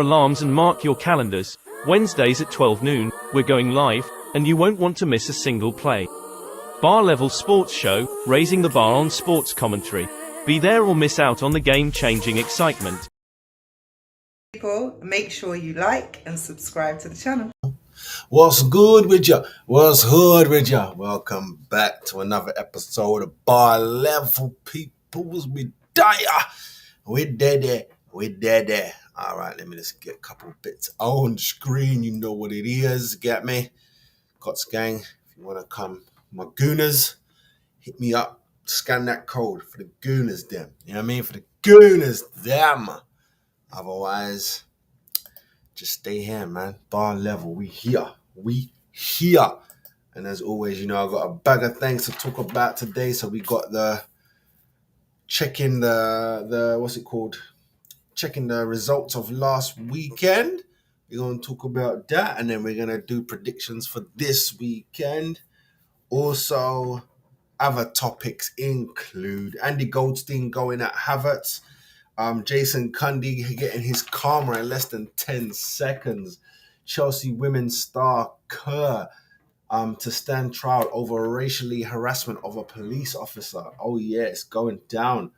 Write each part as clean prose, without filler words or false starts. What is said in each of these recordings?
Alarms and mark your calendars. Wednesdays at 12 noon, we're going live, and you won't want to miss a single play. Bar Level Sports Show, raising the bar on sports commentary. Be there or miss out on the game-changing excitement. People, make sure you like and subscribe to the channel. What's good with ya? What's good with ya? Welcome back to another episode of Bar Level Peoples. We there. We there. All right, let me just get a couple bits on screen. You know what it is. Get me? Cots gang, if you want to come, my gooners, hit me up. Scan that code for the gooners, them. You know what I mean? For the gooners, them. Otherwise, just stay here, man. Bar Level, we here. And as always, you know, I got a bag of things to talk about today. So we got checking the what's it called? Checking the results of last weekend. We're going to talk about that, and then we're going to do predictions for this weekend. Also, other topics include Andy Goldstein going at Havertz, Jason Cundy getting his karma in less than 10 seconds, Chelsea women's star Kerr to stand trial over racially harassment of a police officer. Oh yeah, it's going down.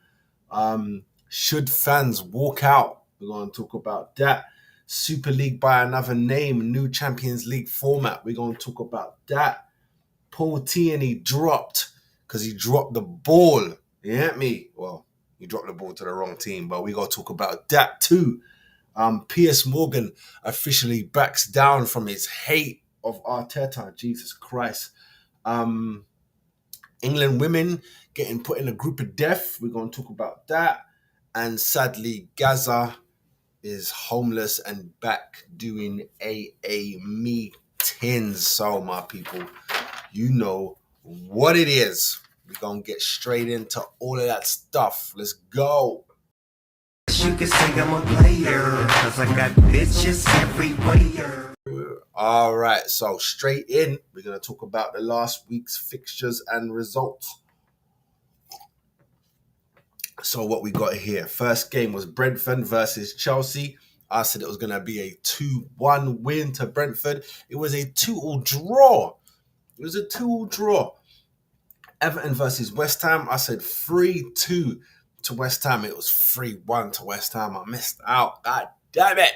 Should fans walk out? We're going to talk about that. Super League by another name, new Champions League format. We're going to talk about that. Paul Tierney dropped because he dropped the ball. You get me? Well, he dropped the ball to the wrong team, but we got to talk about that too. Piers Morgan officially backs down from his hate of Arteta. Jesus Christ. England women getting put in a group of death. We're going to talk about that. And sadly, Gaza is homeless and back doing AA meetings. So, my people, you know what it is. We're going to get straight into all of that stuff. Let's go. You can say I'm a player, cause I got bitches everywhere. All right, so straight in, we're going to talk about the last week's fixtures and results. So what we got here, first game was Brentford versus Chelsea. I said it was going to be a 2-1 win to Brentford. It was a 2-2 draw. Everton versus West Ham, I said 3-2 to West Ham. It was 3-1 to West Ham. I missed out. God damn it.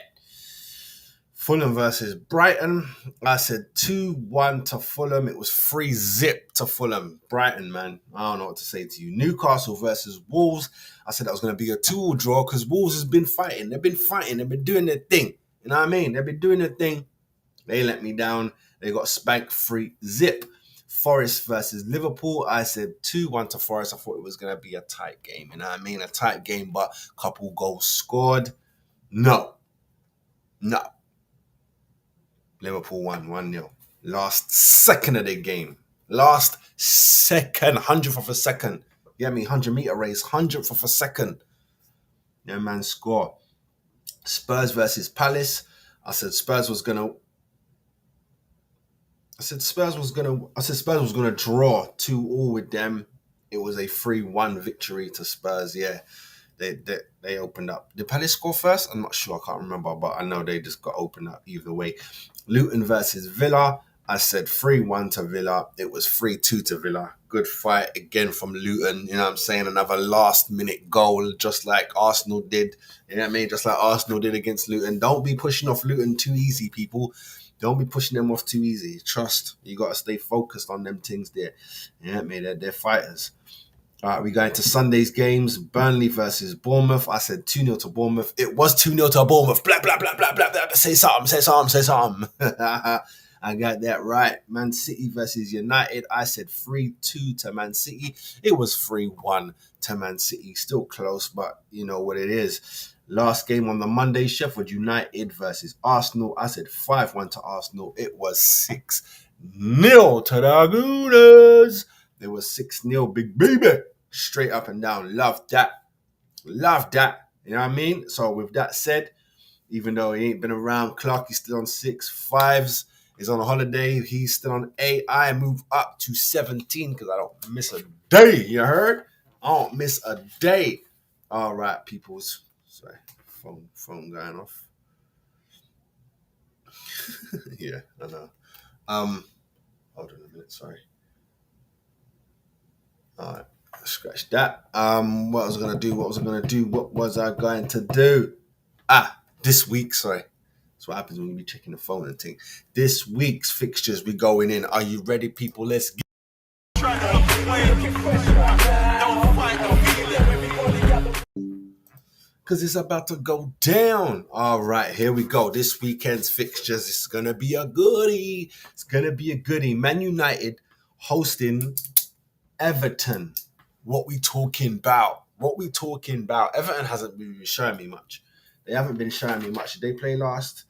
Fulham versus Brighton, I said 2-1 to Fulham. It was 3-0 to Fulham. Brighton, man, I don't know what to say to you. Newcastle versus Wolves, I said that was going to be a 2-2 draw because Wolves has been fighting. They've been doing their thing. You know what I mean? They've been doing their thing. They let me down. They got spanked 3-0. Forest versus Liverpool, I said 2-1 to Forest. I thought it was going to be a tight game. You know what I mean? A tight game, but a couple goals scored. No. Liverpool won 1-0. Last second of the game. Last second. 100th of a second. You get me? 100-meter race. 100th of a second. Yeah, man, score. Spurs versus Palace. I said Spurs was gonna draw 2-2 with them. It was a 3-1 victory to Spurs. Yeah. They opened up. Did Palace score first? I'm not sure. I can't remember, but I know they just got opened up either way. Luton versus Villa. I said 3-1 to Villa. It was 3-2 to Villa. Good fight again from Luton. You know what I'm saying? Another last-minute goal, just like Arsenal did. You know what I mean? Just like Arsenal did against Luton. Don't be pushing off Luton too easy, people. Don't be pushing them off too easy. Trust. You got to stay focused on them things there. You know what I mean? They're fighters. All right, we go into Sunday's games. Burnley versus Bournemouth. I said 2-0 to Bournemouth. It was 2-0 to Bournemouth. Blah, blah, blah, blah, blah, blah. Say something. I got that right. Man City versus United. I said 3-2 to Man City. It was 3-1 to Man City. Still close, but you know what it is. Last game on the Monday, Sheffield United versus Arsenal. I said 5-1 to Arsenal. It was 6-0 to the Gooners. It was 6-0, big baby. Straight up and down. Love that. You know what I mean? So with that said, even though he ain't been around, Clarkie's still on 6. Fives is on a holiday. He's still on 8. I move up to 17 because I don't miss a day. You heard? I don't miss a day. All right, peoples. Sorry, phone going off. Yeah, I know. Hold on a minute, sorry. All right, scratch that. What was I gonna do? What was I going to do? This week, sorry. That's what happens when you be checking the phone and thing. This week's fixtures we going in. Are you ready, people? Let's get. Because it's about to go down. All right, here we go. This weekend's fixtures is going to be a goodie. It's going to be a goodie. Man United hosting Everton. What we talking about? Everton hasn't been showing me much. They haven't been showing me much. Did they play last?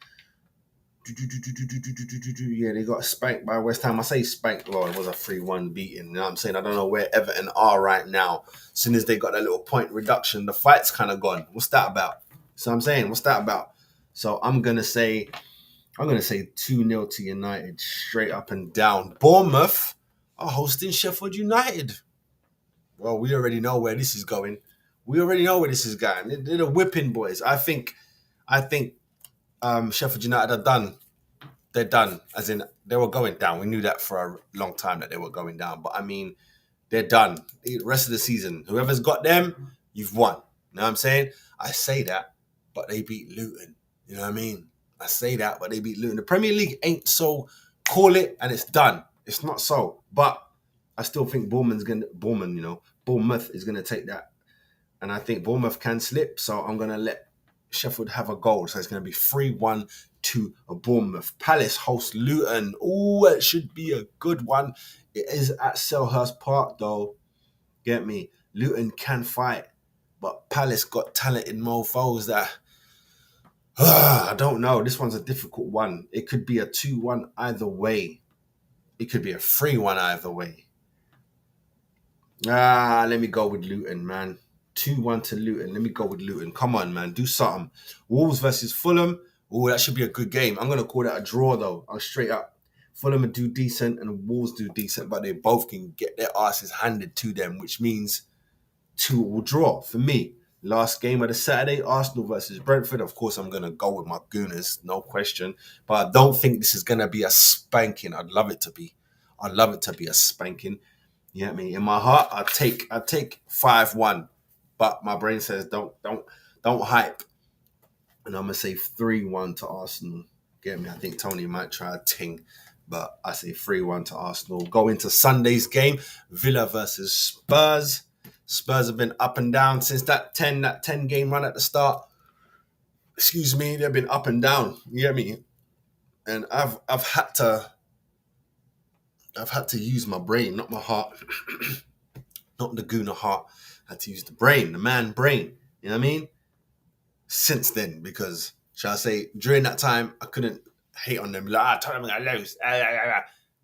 Yeah, they got spanked by West Ham. I say spanked, well, it was a 3-1 beating. You know what I'm saying? I don't know where Everton are right now. As soon as they got that little point reduction, the fight's kind of gone. What's that about? So I'm saying, what's that about? So I'm gonna say 2-0 to United, straight up and down. Bournemouth are hosting Sheffield United. Well, we already know where this is going. They're the whipping boys. I think Sheffield United are done. They're done. As in, they were going down. We knew that for a long time that they were going down. But I mean, they're done. The rest of the season, whoever's got them, you've won. You know what I'm saying? I say that, but they beat Luton. You know what I mean? I say that, but they beat Luton. The Premier League ain't so call it and it's done. It's not so. But I still think Bournemouth is gonna take that. And I think Bournemouth can slip. So I'm gonna let Sheffield have a goal. So it's gonna be 3-1 to Bournemouth. Palace host Luton. Oh, it should be a good one. It is at Selhurst Park though. Get me? Luton can fight, but Palace got talented mofos that I don't know. This one's a difficult one. It could be a 2-1 either way. It could be a 3-1 either way. Let me go with Luton, man. 2-1 to Luton. Let me go with Luton. Come on, man. Do something. Wolves versus Fulham. Oh, that should be a good game. I'm going to call that a draw, though. I'll straight up. Fulham do decent and Wolves do decent, but they both can get their asses handed to them, which means 2 will draw for me. Last game of the Saturday, Arsenal versus Brentford. Of course, I'm going to go with my Gooners, no question. But I don't think this is going to be a spanking. I'd love it to be. A spanking. You know what I mean? In my heart, I take 5-1. But my brain says don't hype. And I'm going to say 3-1 to Arsenal. Get me? I think Tony might try a ting. But I say 3-1 to Arsenal. Go into Sunday's game. Villa versus Spurs. Spurs have been up and down since that 10 game run at the start. Excuse me. They've been up and down. You get me? And I've had to use my brain, not my heart. Not the Gooner heart. I had to use the brain, the man brain. You know what I mean? Since then, because, shall I say, during that time, I couldn't hate on them. Like, I told them I'm going to lose.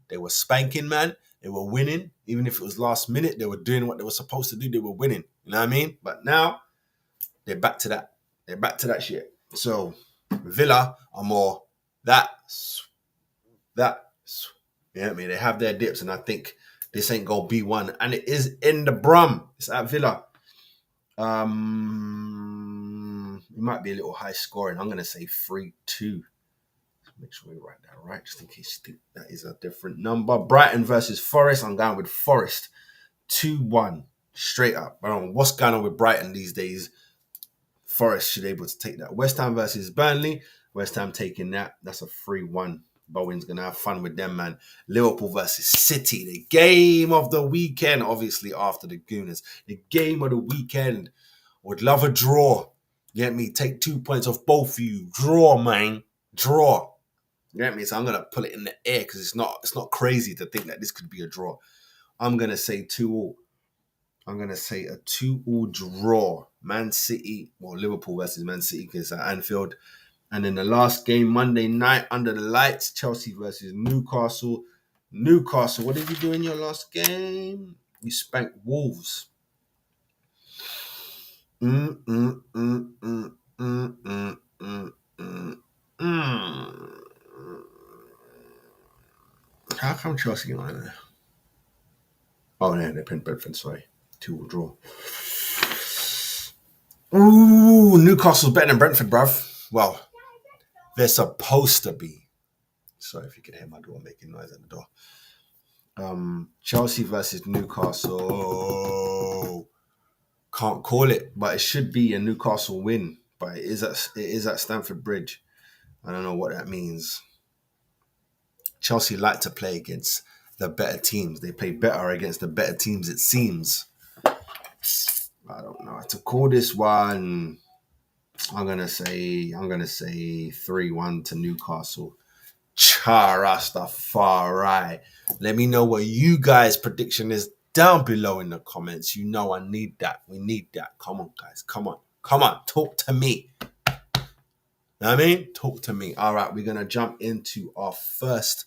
They were spanking, man. They were winning. Even if it was last minute, they were doing what they were supposed to do. They were winning. You know what I mean? But now, they're back to that. They're back to that shit. So, Villa are more that. You know what I mean? They have their dips, and I think this ain't going to be one. And it is in the Brum. It's at Villa. It might be a little high scoring. I'm going to say 3-2. Make sure we write that right, just in case you think that is a different number. Brighton versus Forest. I'm going with Forest. 2-1. Straight up. I don't know what's going on with Brighton these days. Forest should be able to take that. West Ham versus Burnley. West Ham taking that. That's a 3-1. Bowen's going to have fun with them, man. Liverpool versus City. The game of the weekend. Obviously, after the Gooners. The game of the weekend. Would love a draw. You get me? Take 2 points off both of you. Draw, man. Draw. You get me? So I'm going to pull it in the air because it's not crazy to think that this could be a draw. I'm going to say 2-2. I'm going to say a 2-2 draw. Man City, Liverpool versus Man City because it's at Anfield. And then the last game, Monday night, under the lights, Chelsea versus Newcastle. Newcastle, what did you do in your last game? You spanked Wolves. How come Chelsea on there? Oh, no, they're playing Brentford, sorry. 2-2 draw. Ooh, Newcastle's better than Brentford, bruv. Well, they're supposed to be. Sorry if you can hear my door making noise at the door. Chelsea versus Newcastle. Can't call it, but it should be a Newcastle win. But it is at Stamford Bridge. I don't know what that means. Chelsea like to play against the better teams. They play better against the better teams, it seems. I don't know. To call this one, I'm gonna say 3-1 to Newcastle. Charastafari. Let me know what you guys' prediction is down below in the comments. You know I need that. We need that. Come on, guys. Come on. Talk to me. Know what I mean? Talk to me. All right, we're gonna jump into our first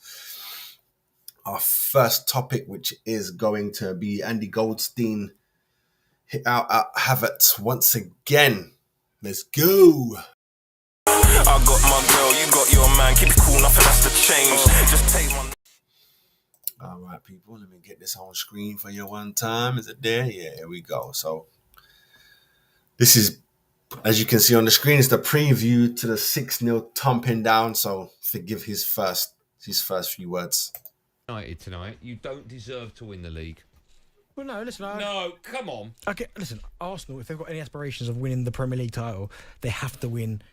topic, which is going to be Andy Goldstein hit out at Havertz once again. Let's go. I got my girl, you got your man. Keep it cool, nothing has to change. Just take one. All right, people, let me get this on screen for you one time. Is it there? Yeah, here we go. So this is, as you can see on the screen, it's the preview to the 6-0 thumping down. So forgive his first few words. United tonight, you don't deserve to win the league. Well, no, listen. No, come on. Okay, listen. Arsenal, if they've got any aspirations of winning the Premier League title, they have to win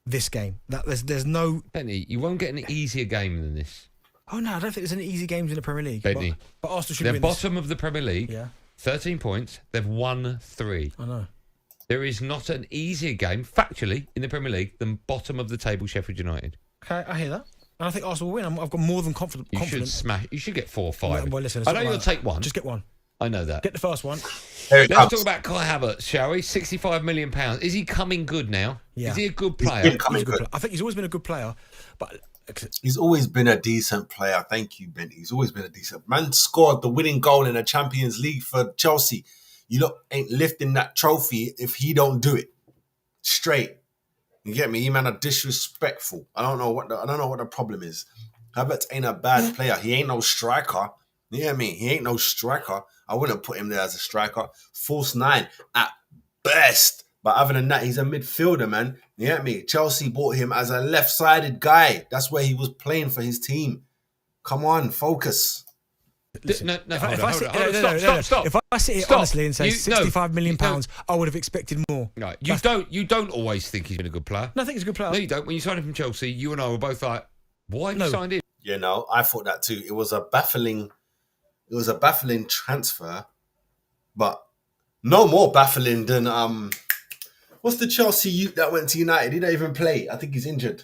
this game. There's no. Benny, you won't get an easier game than this. Oh no, I don't think there's any easy games in the Premier League. Benny, but Arsenal should they're win. bottom of the Premier League. Yeah. 13 points. They've won 3. I know. There is not an easier game, factually, in the Premier League than bottom of the table Sheffield United. Okay, I hear that. And I think Arsenal will win. I've got more than confidence. You should smash. You should get 4 or 5. Well, listen, I know you'll take one. Just get one. I know that. Get the first one. Here it Let's comes. talk about Kai Havertz, shall we? £65 million. Is he coming good now? Yeah. Is he a good player? He's coming good. I think he's always been a good player, but He's always been a decent player. Thank you, Ben. He's always been a decent man. Scored the winning goal in the Champions League for Chelsea. You lot ain't lifting that trophy if he don't do it. Straight. You get me? He man are disrespectful. I don't know what the problem is. Havertz ain't a bad player. He ain't no striker. You hear me? He ain't no striker. I wouldn't put him there as a striker. False 9 at best. But other than that, he's a midfielder, man. You get me? Chelsea bought him as a left-sided guy. That's where he was playing for his team. Come on, focus. No, hold on. Stop. If I sit here honestly and say £65 million, I would have expected more. Right. You don't always think he's been a good player. No, I think he's a good player. No, you don't. When you signed him from Chelsea, you and I were both like, why have you signed him? You know, I thought that too. It was a baffling transfer, but no more baffling than what's the Chelsea youth that went to United? He don't even play. I think he's injured.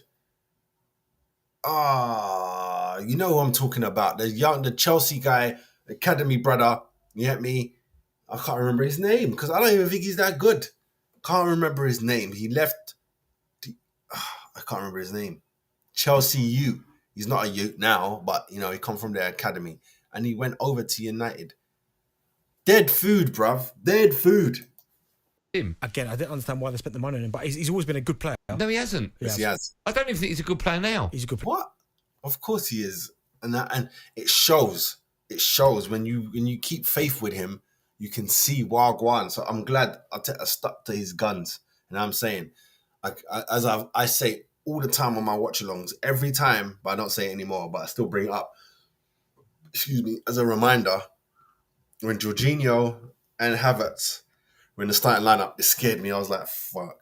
You know who I'm talking about. The Chelsea guy, academy brother. You get me? I can't remember his name because I don't even think he's that good. Can't remember his name. He left. I can't remember his name. Chelsea U. He's not a youth now, but you know he come from their academy and he went over to United. Dead food, bruv. Dead food. Him. Again, I didn't understand why they spent the money on him, but he's always been a good player. No, he hasn't. Yes, he has. I don't even think he's a good player now. He's a good player. What? Of course he is, and it shows. It shows when you keep faith with him, you can see Wagwan. So I'm glad I stuck to his guns. And I'm saying, I say all the time on my watch-alongs, every time, but I don't say it anymore, but I still bring it up. Excuse me, as a reminder, when Jorginho and Havertz were in the starting lineup, it scared me. I was like, fuck.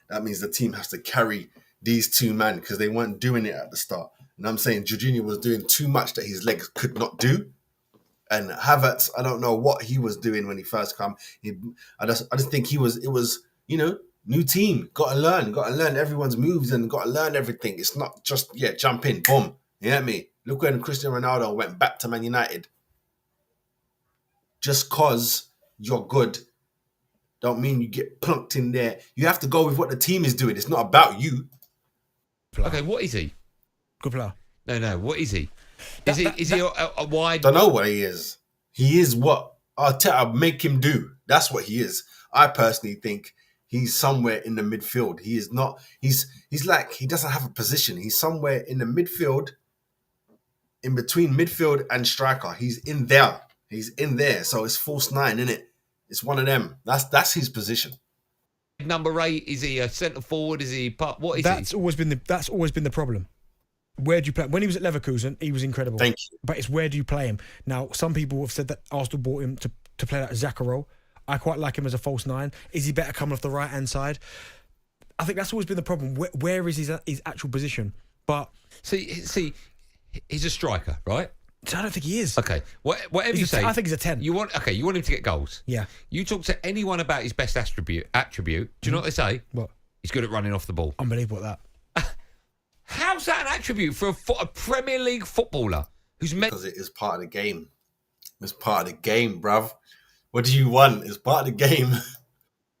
That means the team has to carry these two men because they weren't doing it at the start. And I'm saying Jorginho was doing too much that his legs could not do. And Havertz, I don't know what he was doing when he first come. I just think it was, you know, new team. Got to learn everyone's moves and got to learn everything. It's not just, jump in, boom. You get me? Look when Cristiano Ronaldo went back to Man United. Just cause you're good don't mean you get plunked in there. You have to go with what the team is doing. It's not about you. Okay, what is he? Good player. No. What is he? Is he a wide? Don't know what he is. He is what Arteta make him do. That's what he is. I personally think he's somewhere in the midfield. He is not. He's like he doesn't have a position. He's somewhere in the midfield, in between midfield and striker. He's in there. So it's false 9, isn't it? It's one of them. That's his position. Number 8, is he a centre forward? Is he what is That's always been the problem. where do you play? When he was at Leverkusen, he was incredible. Thank you. But it's where do you play him? Now, some people have said that Arsenal bought him to play that Xhaka role. I quite like him as a false nine. Is he better coming off the right-hand side? I think that's always been the problem. Where is his actual position? But See, he's a striker, right? I don't think he is. Okay, whatever you say. I think he's a 10. You want him to get goals. Yeah. You talk to anyone about his best attribute. Do you know what they say? What? He's good at running off the ball. Unbelievable at that. How's that an attribute for a Premier League footballer who's meant Because it is part of the game. It's part of the game, bruv. What do you want? It's part of the game.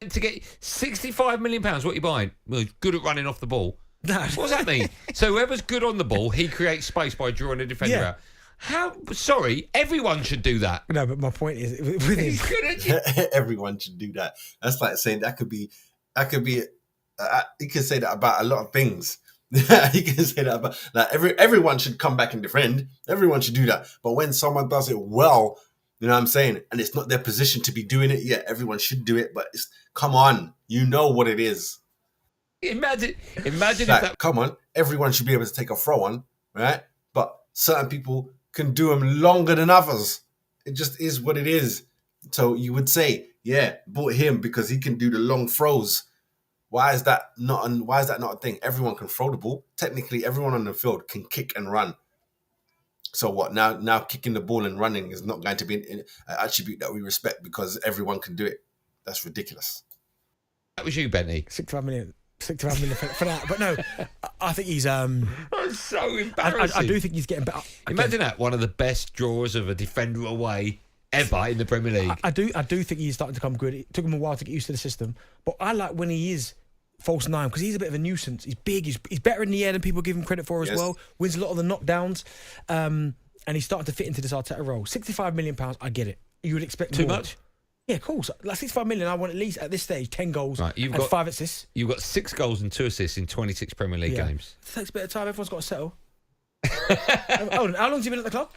to get £65 million? What are you buying? Well, he's good at running off the ball. No. What does that mean? So whoever's good on the ball, he creates space by drawing a defender Yeah. out. How? Sorry, everyone should do that. No, but my point is, with him, He's good at Everyone should do that. That's like saying that could be. You can say that about a lot of things. You can say that about like everyone should come back and defend. Everyone should do that. But when someone does it well, you know what I'm saying, and it's not their position to be doing it, yeah, everyone should do it. But come on, you know what it is. Imagine Like, if that. come on, everyone should be able to take a throw on, right? But certain people can do them longer than others. It just is what it is. So you would say, yeah, bought him because he can do the long throws. Why is that not a thing? Everyone can throw the ball. Technically, everyone on the field can kick and run. So what? Now kicking the ball and running is not going to be an attribute that we respect because everyone can do it. That's ridiculous. That was you, Bentley. 65 million for that. But no, I think he's. That's so embarrassing. I do think he's getting better. Imagine that, one of the best draws of a defender away ever in the Premier League. I do think he's starting to come good. It took him a while to get used to the system, but I like when he is false nine because he's a bit of a nuisance. He's big. He's better in the air than people give him credit for as well. Wins a lot of the knockdowns, and he's starting to fit into this Arteta role. £65 million, I get it. You would expect Too more. much? Yeah, cool. So, like 65 million, I want at least at this stage 10 goals Right, and 5 assists. You've got 6 goals and 2 assists in 26 Premier League games. It takes a bit of time. Everyone's got to settle. Hold on, how long has he been at the club?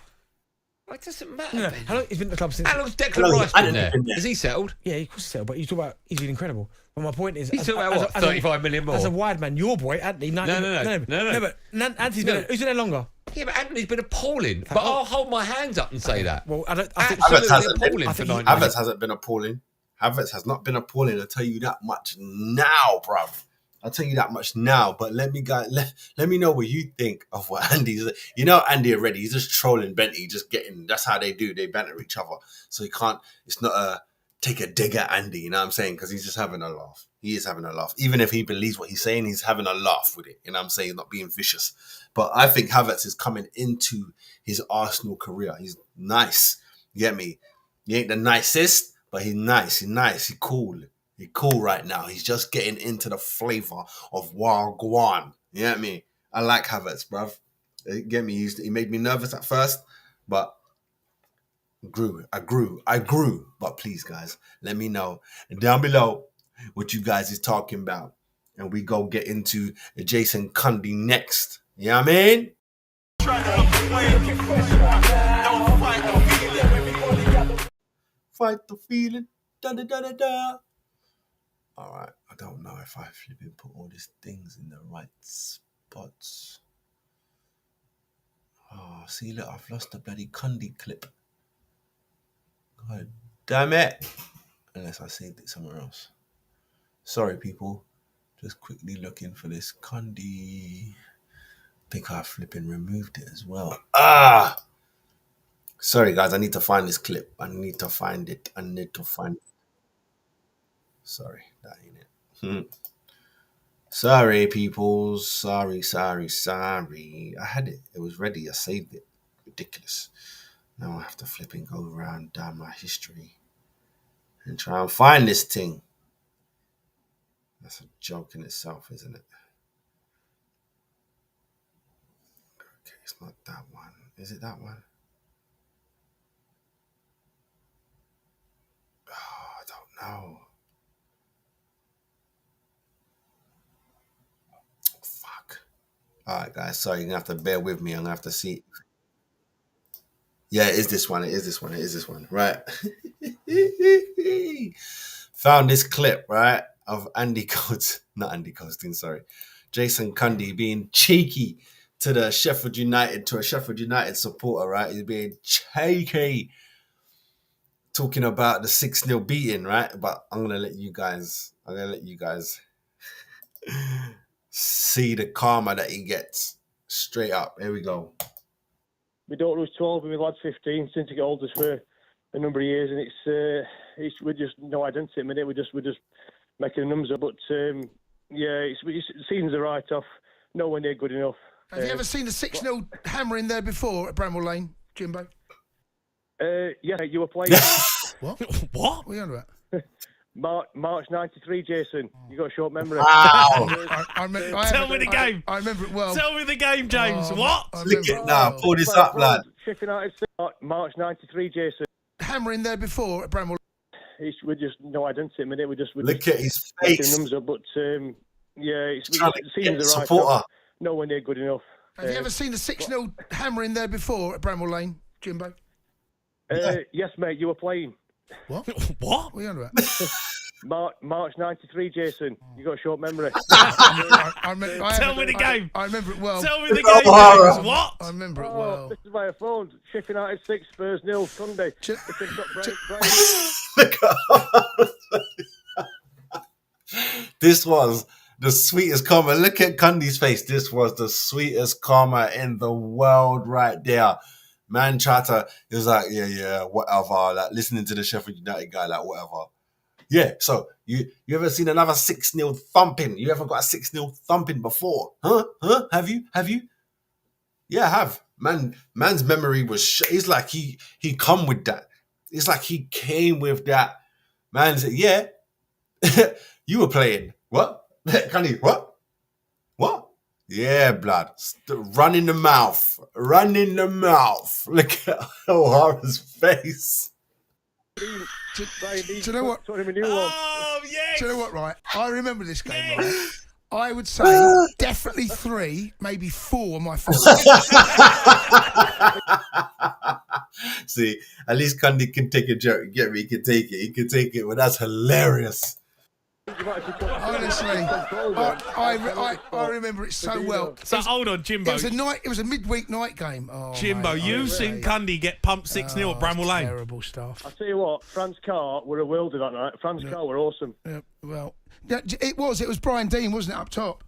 It doesn't matter. No, Ben. how long? He's been at the club since. How long's Declan Rice been there? Has he settled? Yeah, of course he's settled. But you talk about he's been incredible. But my point is, He's talking about what? 35 million more? As a wide man, your boy Anthony. No. But Anthony's been who's been there longer? Yeah, but Anthony's been appalling. But I'll hold my hands up and say that. Well, I think Absolutely appalling for 9 Havertz hasn't been appalling. Havertz has not been appalling. I'll tell you that much now, bruv. I'll tell you that much now. But let me know what you think of what Andy's. You know Andy already. He's just trolling Bentley. Just getting. That's how they do. They banter each other. So he can't. It's not a take a dig at Andy. You know what I'm saying? Because he's just having a laugh. He is having a laugh. Even if he believes what he's saying, he's having a laugh with it. You know what I'm saying? He's not being vicious. But I think Havertz is coming into his Arsenal career. He's nice. You get me? He ain't the nicest. But he's nice. He's nice. He's cool. He's cool right now. He's just getting into the flavor of Wagwan. You know what I mean? I like Havertz, bruv. You get me? He made me nervous at first, but I grew. But please, guys, let me know down below what you guys is talking about. And we go get into Jason Cundy next. You know what I mean? Fight the feeling. Da da da da da. All right. I don't know if I flipping put all these things in the right spots. Oh, see, look, I've lost the bloody Cundy clip. God damn it. Unless I saved it somewhere else. Sorry, people. Just quickly looking for this Cundy. I think I flipping removed it as well. Sorry, guys. I need to find this clip. I need to find it. Sorry, that ain't it. Sorry, people. Sorry. I had it. It was ready. I saved it. Ridiculous. Now I have to flip and go around down my history and try and find this thing. That's a joke in itself, isn't it? Okay, it's not that one. Is it that one? Oh, I don't know. Fuck. All right, guys. Sorry, you're going to have to bear with me. I'm going to have to see. Yeah, it is this one. Right. Found this clip, right, of Jason Cundy being cheeky to a Sheffield United supporter, right? He's being cheeky, talking about the 6-0 beating, right? But I'm gonna let you guys see the karma that he gets. Straight up. Here we go. My daughter was 12 and my lad's 15 since he got older for a number of years, and we're just no identity at the minute. We're just making the numbers up. But the season's a write-off. Nowhere near good enough. Have you ever seen the 6-0 hammer in there before at Bramwell Lane, Jimbo? Yeah, you were playing. What? What? What are you on about? March '93, Jason. You got a short memory. Wow. Tell me the game. I remember it well. Tell me the game, James. What? Look at now. Pull this up, lad. Sheffield United, March '93, Jason. Hammer in there before at Bramwell. We're just no identity at the minute. We're Look just at his making face. numbers up. But Trying the to season's get a supporter. write-off. Nowhere near good enough. Have you ever seen the 6-0 hammer in there before at Bramwell Lane, Jimbo? Yes, mate. You were playing. What? What? What are you on about? March '93, Jason. You got a short memory. Tell me the game. I remember it well. Tell me the game, James. What? I remember it well. This is my phone. Sheffield United 6, Spurs 0, Sunday. This was the sweetest karma. Look at Cundy's face. This was the sweetest karma in the world right there. Man tried to, he was like, yeah, whatever. Like listening to the Sheffield United guy, like whatever. Yeah, so you ever seen another 6-0 thumping? You ever got a 6-0 thumping before? Huh? Have you? Yeah, I have. Man's memory was, it's like he come with that. It's like he came with that. Man said, yeah, you were playing. What? Candy, what? Yeah, blood. Run in the mouth. Look at O'Hara's face. Do you know what? Oh, yes. Do you know what, right? I remember this game, right? I would say definitely 3, maybe 4 on my phone. See, at least Cundy can take a joke. You get me? He can take it. Well, that's hilarious. Honestly, I remember it so well. So hold on, Jimbo. It was a midweek night game. Oh, Jimbo, mate, you've seen Cundy get pumped 6-0 at Bramwell Lane. Terrible stuff. I tell you what, Franz Carr were a worldie that night. Franz Carr were awesome. Yeah, well, yeah, it was Brian Dean, wasn't it, up top?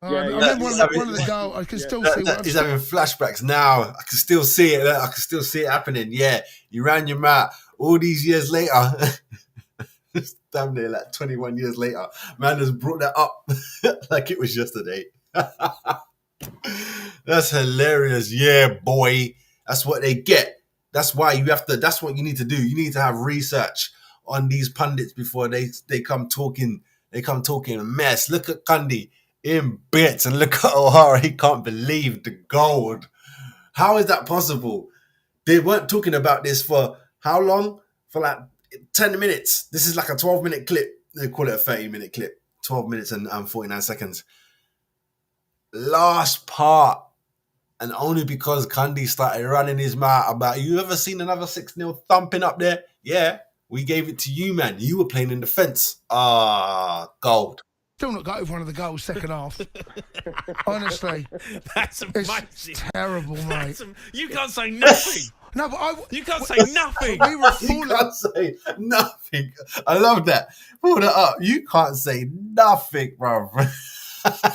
I remember one of the goals. I can still see what he's having flashbacks now. I can still see it. I can still see it happening. Yeah, you ran your mouth all these years later. Damn near like 21 years later. Man has brought that up like it was yesterday. That's hilarious. Yeah, boy. That's what they get. That's why that's what you need to do. You need to have research on these pundits before they come talking mess. Look at Cundy in bits and look at O'Hara. He can't believe the gold. How is that possible? They weren't talking about this for how long? For like 10 minutes. This is like a 12-minute clip. They call it a 30-minute clip. 12 minutes and 49 seconds. Last part. And only because Cundy started running his mouth about, you ever seen another 6-0 thumping up there? Yeah, we gave it to you, man. You were playing in defence. Gold. Still not got over one of the goals second half. Honestly. That's amazing. It's terrible, mate. You can't say nothing. No, but you can't say nothing. We were You can't say nothing. I love that. Pull that up. You can't say nothing, bro.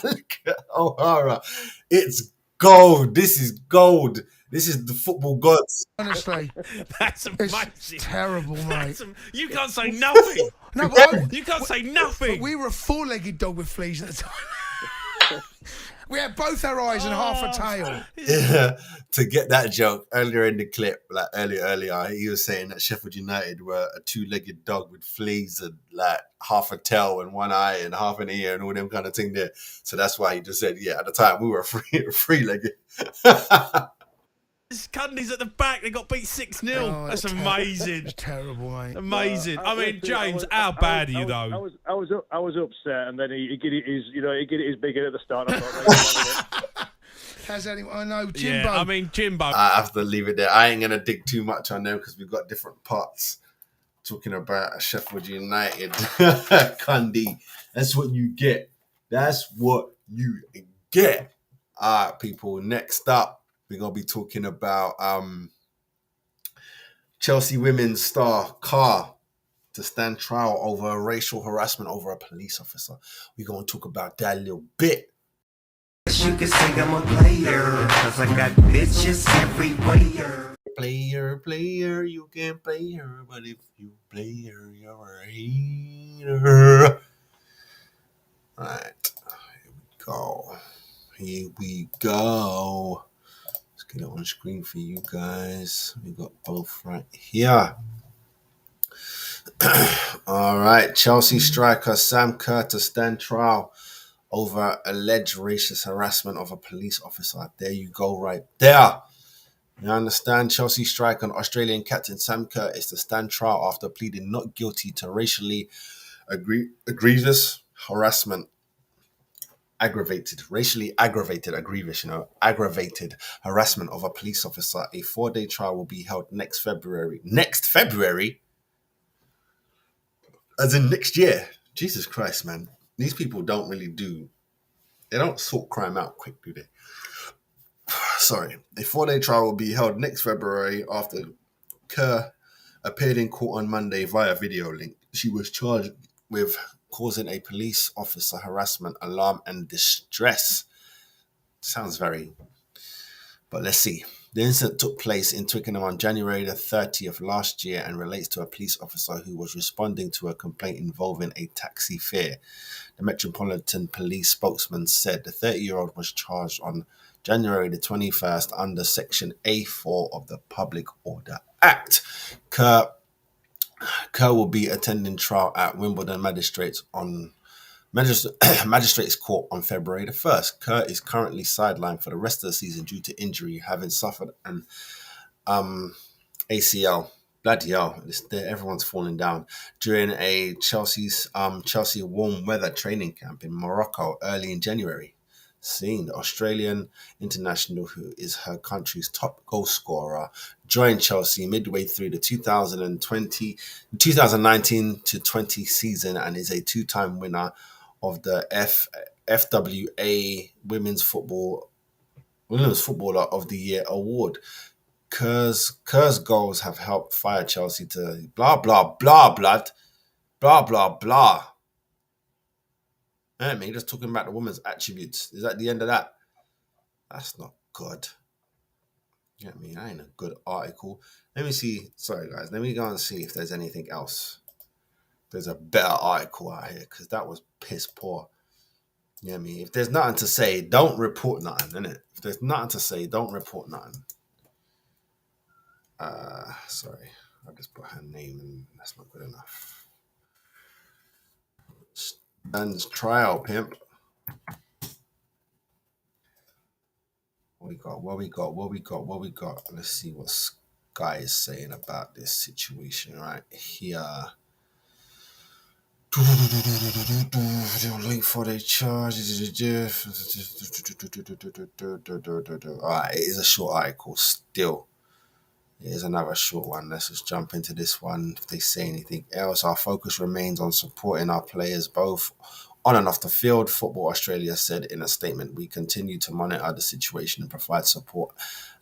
Look at O'Hara. It's gold. This is gold. This is the football gods. Honestly. That's amazing. It's terrible, mate. You can't say nothing. No, but you can't say nothing. But we were a 4-legged dog with fleas at the time. We had both our eyes and half a tail. Yeah, to get that joke earlier in the clip, like earlier, he was saying that Sheffield United were a 2-legged dog with fleas and like half a tail and one eye and half an ear and all them kind of thing there. So that's why he just said, yeah, at the time we were three-legged. Cundy's at the back. They got beat 6-0. Oh, That's amazing. It's terrible, mate. Amazing. I mean, James, how bad are you though? I was upset, and then he get his big head at the start. I thought, Has anyone? I know Jimbo. Yeah, I mean Jimbo. I have to leave it there. I ain't gonna dig too much on them because we've got different parts talking about Sheffield United. Cundy, that's what you get. That's what you get. All right, people. Next up, we're gonna be talking about Chelsea women's star Carr to stand trial over racial harassment over a police officer. We're gonna talk about that a little bit. You can say I'm a player, cause I got bitches everywhere. Player, you can play her, but if you play her, you're a hater. Alright, Here we go. Let's get it on screen for you guys. We got both right here. Alright, Chelsea striker Sam Kerr to stand trial over alleged racist harassment of a police officer. There you go, right there. You understand? Chelsea striker and Australian captain Sam Kerr is to stand trial after pleading not guilty to racially egregious harassment. Aggravated harassment of a police officer. A 4-day trial will be held next February. Next February? As in next year. Jesus Christ, man. These people don't they don't sort crime out quick, do they? Sorry. A 4-day trial will be held next February after Kerr appeared in court on Monday via video link. She was charged with causing a police officer harassment, alarm, and distress. Sounds very... But let's see. The incident took place in Twickenham on January the 30th last year and relates to a police officer who was responding to a complaint involving a taxi fare. The Metropolitan Police spokesman said the 30-year-old was charged on January the 21st under Section A4 of the Public Order Act. Kerr will be attending trial at Wimbledon Magistrates Court on February the 1st. Kerr is currently sidelined for the rest of the season due to injury, having suffered an ACL. Bloody hell, everyone's falling down. During a Chelsea warm weather training camp in Morocco early in January. Seeing the Australian international, who is her country's top goal scorer, joined Chelsea midway through the 2019-20 season and is a two-time winner of the FWA Women's Footballer of the Year award. Kerr's goals have helped fire Chelsea to blah blah blah blood, blah blah blah. I mean, just talking about the woman's attributes. Is that the end of that? That's not good. You know what I mean? That ain't a good article. Let me see. Sorry, guys. Let me go and see if there's anything else. There's a better article out here because that was piss poor. You know what I mean? If there's nothing to say, don't report nothing, innit? If there's nothing to say, don't report nothing. Sorry. I just put her name and that's not good enough. Stands trial, pimp. What we got? Let's see what Sky is saying about this situation right here. Link for the charge. Alright, it is a short article still. Here's another short one. Let's just jump into this one. If they say anything else, our focus remains on supporting our players both on and off the field. Football Australia said in a statement, we continue to monitor the situation and provide support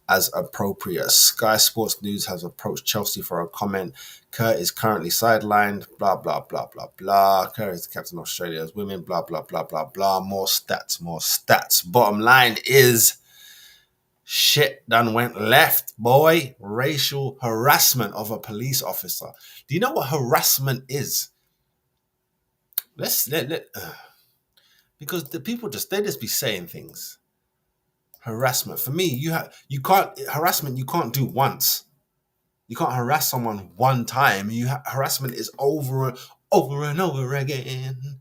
as appropriate. Sky Sports News has approached Chelsea for a comment. Kerr is currently sidelined, blah, blah, blah, blah, blah. Kerr is the captain of Australia's women, blah, blah, blah, blah, blah. More stats. Bottom line is... shit done went left, boy. Racial harassment of a police officer. Do you know what harassment is? Because the people they just be saying things. Harassment. For me, you can't do once. You can't harass someone one time. Harassment is over and over again.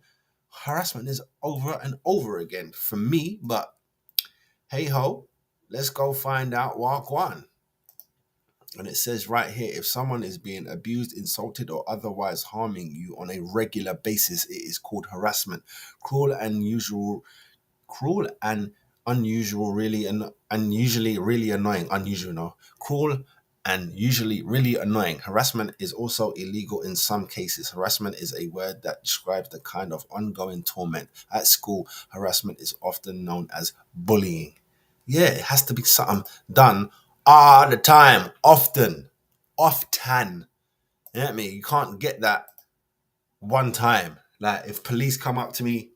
Harassment is over and over again for me, but hey ho. Let's go find out walk one. And it says right here, if someone is being abused, insulted, or otherwise harming you on a regular basis, it is called harassment. Cruel and unusually really annoying. Cruel and usually really annoying. Harassment is also illegal in some cases. Harassment is a word that describes the kind of ongoing torment. At school, harassment is often known as bullying. Yeah, it has to be something done all the time, often. You know what I mean? You can't get that one time. Like, if police come up to me,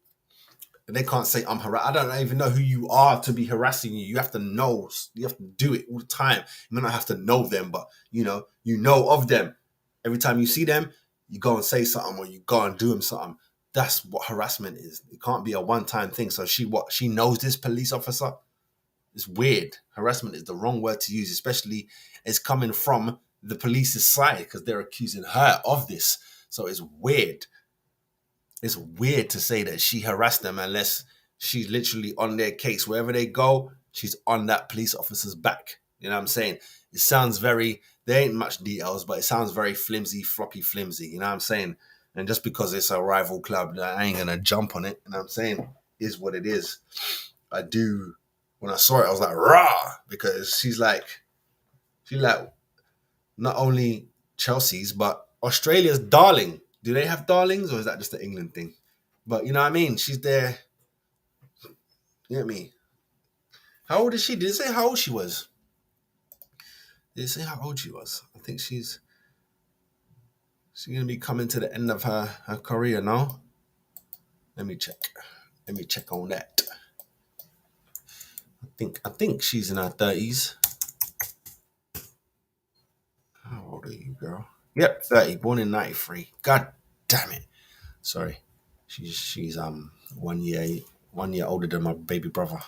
they can't say I'm harassed. I don't even know who you are to be harassing you. You have to know. You have to do it all the time. You may not have to know them, but you know of them. Every time you see them, you go and say something or you go and do them something. That's what harassment is. It can't be a one-time thing. So she knows this police officer. It's weird. Harassment is the wrong word to use, especially it's coming from the police's side because they're accusing her of this. So it's weird. It's weird to say that she harassed them unless she's literally on their case. Wherever they go, she's on that police officer's back. You know what I'm saying? It sounds very, there ain't much details, but it sounds very flimsy, floppy, flimsy. You know what I'm saying? And just because it's a rival club, I ain't going to jump on it. You know what I'm saying? Is what it is. When I saw it, I was like, rah, because she's like not only Chelsea's, but Australia's darling. Do they have darlings or is that just the England thing? But you know what I mean? She's there. You know what I mean? How old is she? Did it say how old she was? Did it say how old she was? I think she's going to be coming to the end of her career now. Let me check. Let me check on that. I think she's in her 30s. How old are you, girl? Yep, 30. Born in 93. God damn it. Sorry. She's 1 year older than my baby brother.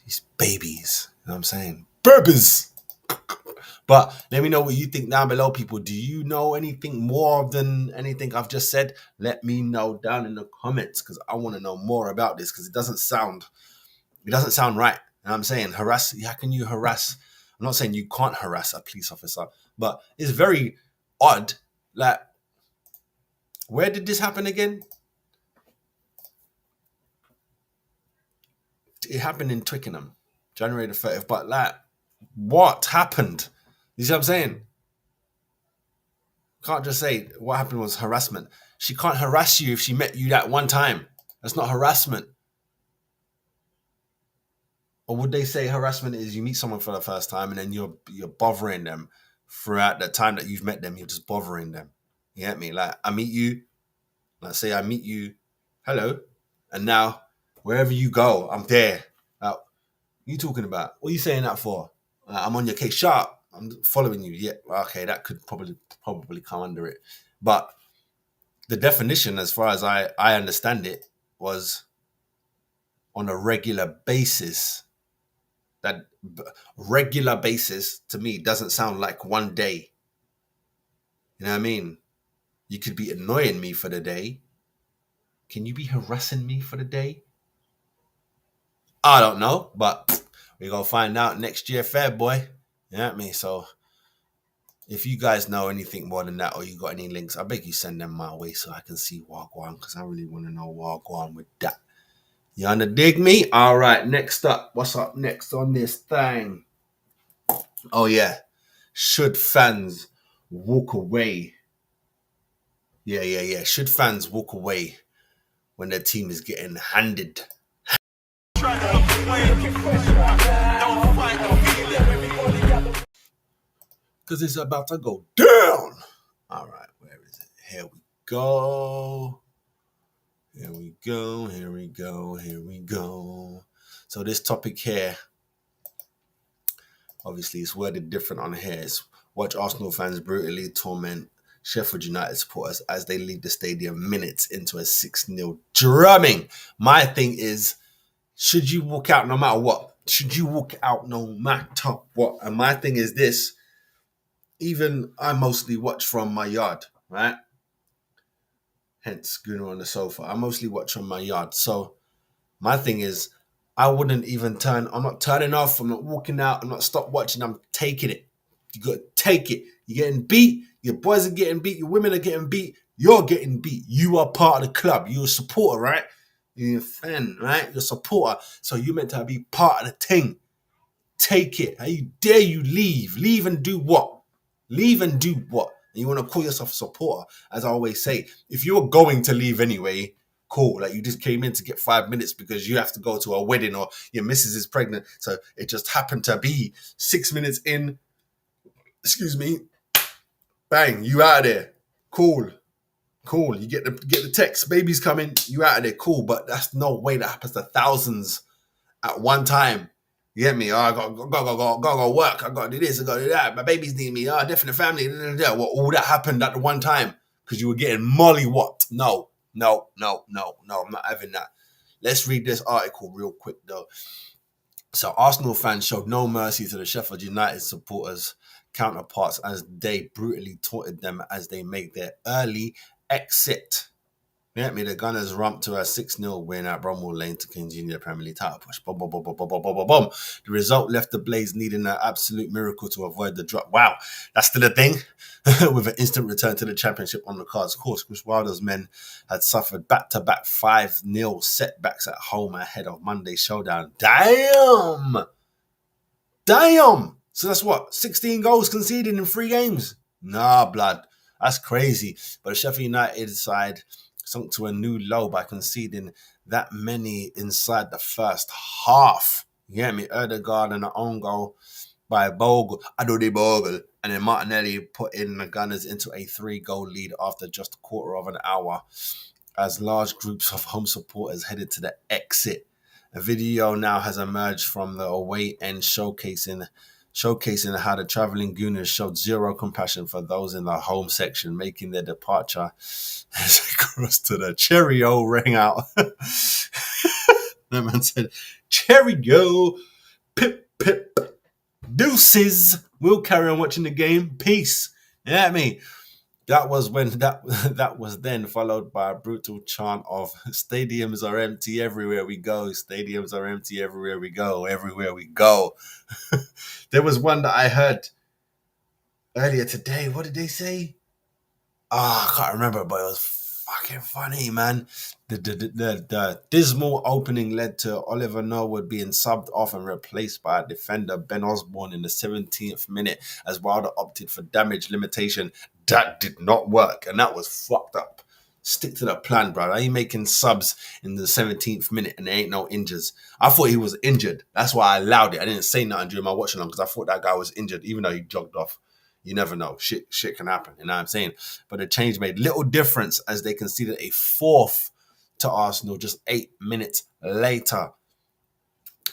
These babies. You know what I'm saying? Babies! But let me know what you think down below, people. Do you know anything more than anything I've just said? Let me know down in the comments because I want to know more about this because it doesn't sound right. You know what I'm saying? How can you harass? I'm not saying you can't harass a police officer, but it's very odd. Like, where did this happen again? It happened in Twickenham, January the 30th. But like, what happened? You see what I'm saying? Can't just say what happened was harassment. She can't harass you if she met you that one time. That's not harassment. Or would they say harassment is you meet someone for the first time and then you're bothering them throughout the time that you've met them, you're just bothering them. You get me? Like, I meet you, let's say I meet you, hello, and now wherever you go, I'm there. What you talking about? What are you saying that for? I'm on your case, sharp. I'm following you. Yeah, okay, that could probably come under it. But the definition, as far as I understand it, was on a regular basis. That regular basis to me doesn't sound like one day. You know what I mean? You could be annoying me for the day. Can you be harassing me for the day? I don't know, but we're going to find out next year, fair boy. You know what I mean? So if you guys know anything more than that or you got any links, I beg you send them my way so I can see Wagwan because I really want to know Wagwan with that. You under dig me? All right, next up. What's up next on this thing? Oh, yeah. Should fans walk away? Yeah. Should fans walk away when their team is getting handed? Because it's about to go down. All right, where is it? Here we go. Here we go. So this topic here, obviously it's worded different on here. It's watch Arsenal fans brutally torment Sheffield United supporters as they leave the stadium minutes into a 6-0 drumming. My thing is, should you walk out no matter what? Should you walk out no matter what? And my thing is this, even I mostly watch from my yard, right? Hence, Gunnar on the sofa. I mostly watch from my yard. So my thing is, I wouldn't even I'm not turning off. I'm not walking out. I'm not stop watching. I'm taking it. You got to take it. You're getting beat. Your boys are getting beat. Your women are getting beat. You're getting beat. You are part of the club. You're a supporter, right? You're a fan, right? You're a supporter. So you're meant to be part of the team. Take it. How you dare you leave? Leave and do what? Leave and do what? And you want to call yourself a supporter, as I always say. If you're going to leave anyway, cool. Like, you just came in to get 5 minutes because you have to go to a wedding or your missus is pregnant. So it just happened to be 6 minutes in. Excuse me. Bang, you out of there. Cool. You get the text, baby's coming, you out of there, cool. But that's no way that happens to thousands at one time. You get me? Oh, I go work. I got to do this. I got to do that. My babies need me. Oh, definite family. Well, all that happened at the one time because you were getting mollywopped. No, I'm not having that. Let's read this article real quick, though. So, Arsenal fans showed no mercy to the Sheffield United supporters' counterparts as they brutally taunted them as they make their early exit. The Gunners ramped to a 6-0 win at Bromwell Lane to continue the Premier League title push. Boom. The result left the Blaze needing an absolute miracle to avoid the drop. Wow, that's still a thing. With an instant return to the Championship on the cards. Of course, Chris Wilder's men had suffered back-to-back 5-0 setbacks at home ahead of Monday's showdown. Damn! So that's what? 16 goals conceded in 3 games? Nah, blood. That's crazy. But the Sheffield United side sunk to a new low by conceding that many inside the first half. You get me? Ødegaard and an own goal by Bogle, and then Martinelli put in the Gunners into a 3-goal lead after just a quarter of an hour as large groups of home supporters headed to the exit. A video now has emerged from the away end showcasing how the travelling Gooners showed zero compassion for those in the home section, making their departure as they crossed to the Cheerio rang out. The man said, Cheerio, pip, deuces. We'll carry on watching the game. Peace. You know what I mean? That was when that was then followed by a brutal chant of stadiums are empty everywhere we go. Stadiums are empty everywhere we go. Everywhere we go. There was one that I heard earlier today. What did they say? I can't remember, but it was fucking funny, man. The dismal opening led to Oliver Norwood being subbed off and replaced by defender Ben Osborne in the 17th minute as Wilder opted for damage limitation. That did not work, and that was fucked up. Stick to the plan, bro. Are you making subs in the 17th minute and there ain't no injuries? I thought he was injured. That's why I allowed it. I didn't say nothing during my watch along because I thought that guy was injured, even though he jogged off. You never know. Shit can happen. You know what I'm saying? But the change made little difference as they conceded a 4th to Arsenal just 8 minutes later.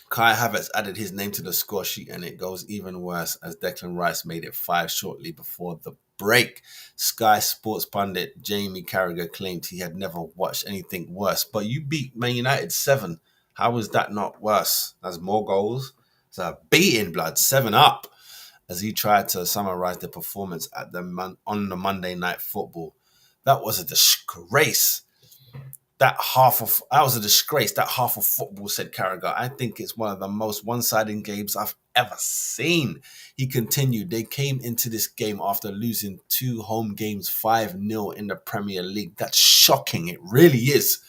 Kai Havertz added his name to the score sheet, and it goes even worse as Declan Rice made it 5 shortly before the break. Sky Sports pundit Jamie Carragher claimed he had never watched anything worse. But you beat Man United 7. How is that not worse? That's more goals. It's a beating, blood. 7 up. As he tried to summarize the performance at on the Monday Night Football. That was a disgrace. That was a disgrace. That half of football, said Carragher. I think it's one of the most one-sided games I've ever seen. He continued, they came into this game after losing 2 home games 5-0 in the Premier League. That's shocking. It really is.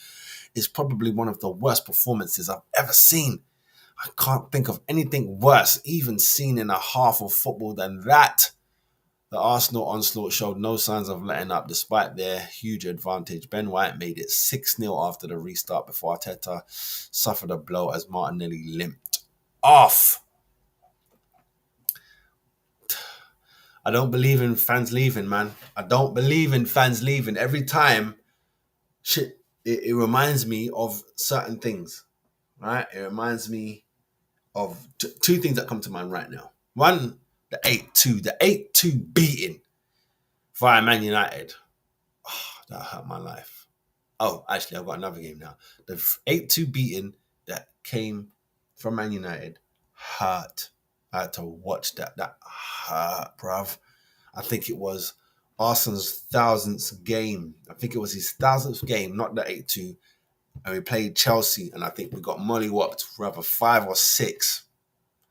It's probably one of the worst performances I've ever seen. I can't think of anything worse, even seen in a half of football than that. The Arsenal onslaught showed no signs of letting up despite their huge advantage. Ben White made it 6-0 after the restart before Arteta suffered a blow as Martinelli limped off. I don't believe in fans leaving, man. I don't believe in fans leaving. Every time, it reminds me of certain things, right? It reminds me of 2 things that come to mind right now. One, the 8-2 beating via Man United. Oh, that hurt my life. Oh, actually, I've got another game now. The 8-2 beating that came from Man United hurt. I had to watch that. That hurt, bruv. I think it was Arsenal's 1000th game. I think it was his 1000th game, not the 8-2. And we played Chelsea, and I think we got mollywopped for either 5 or 6.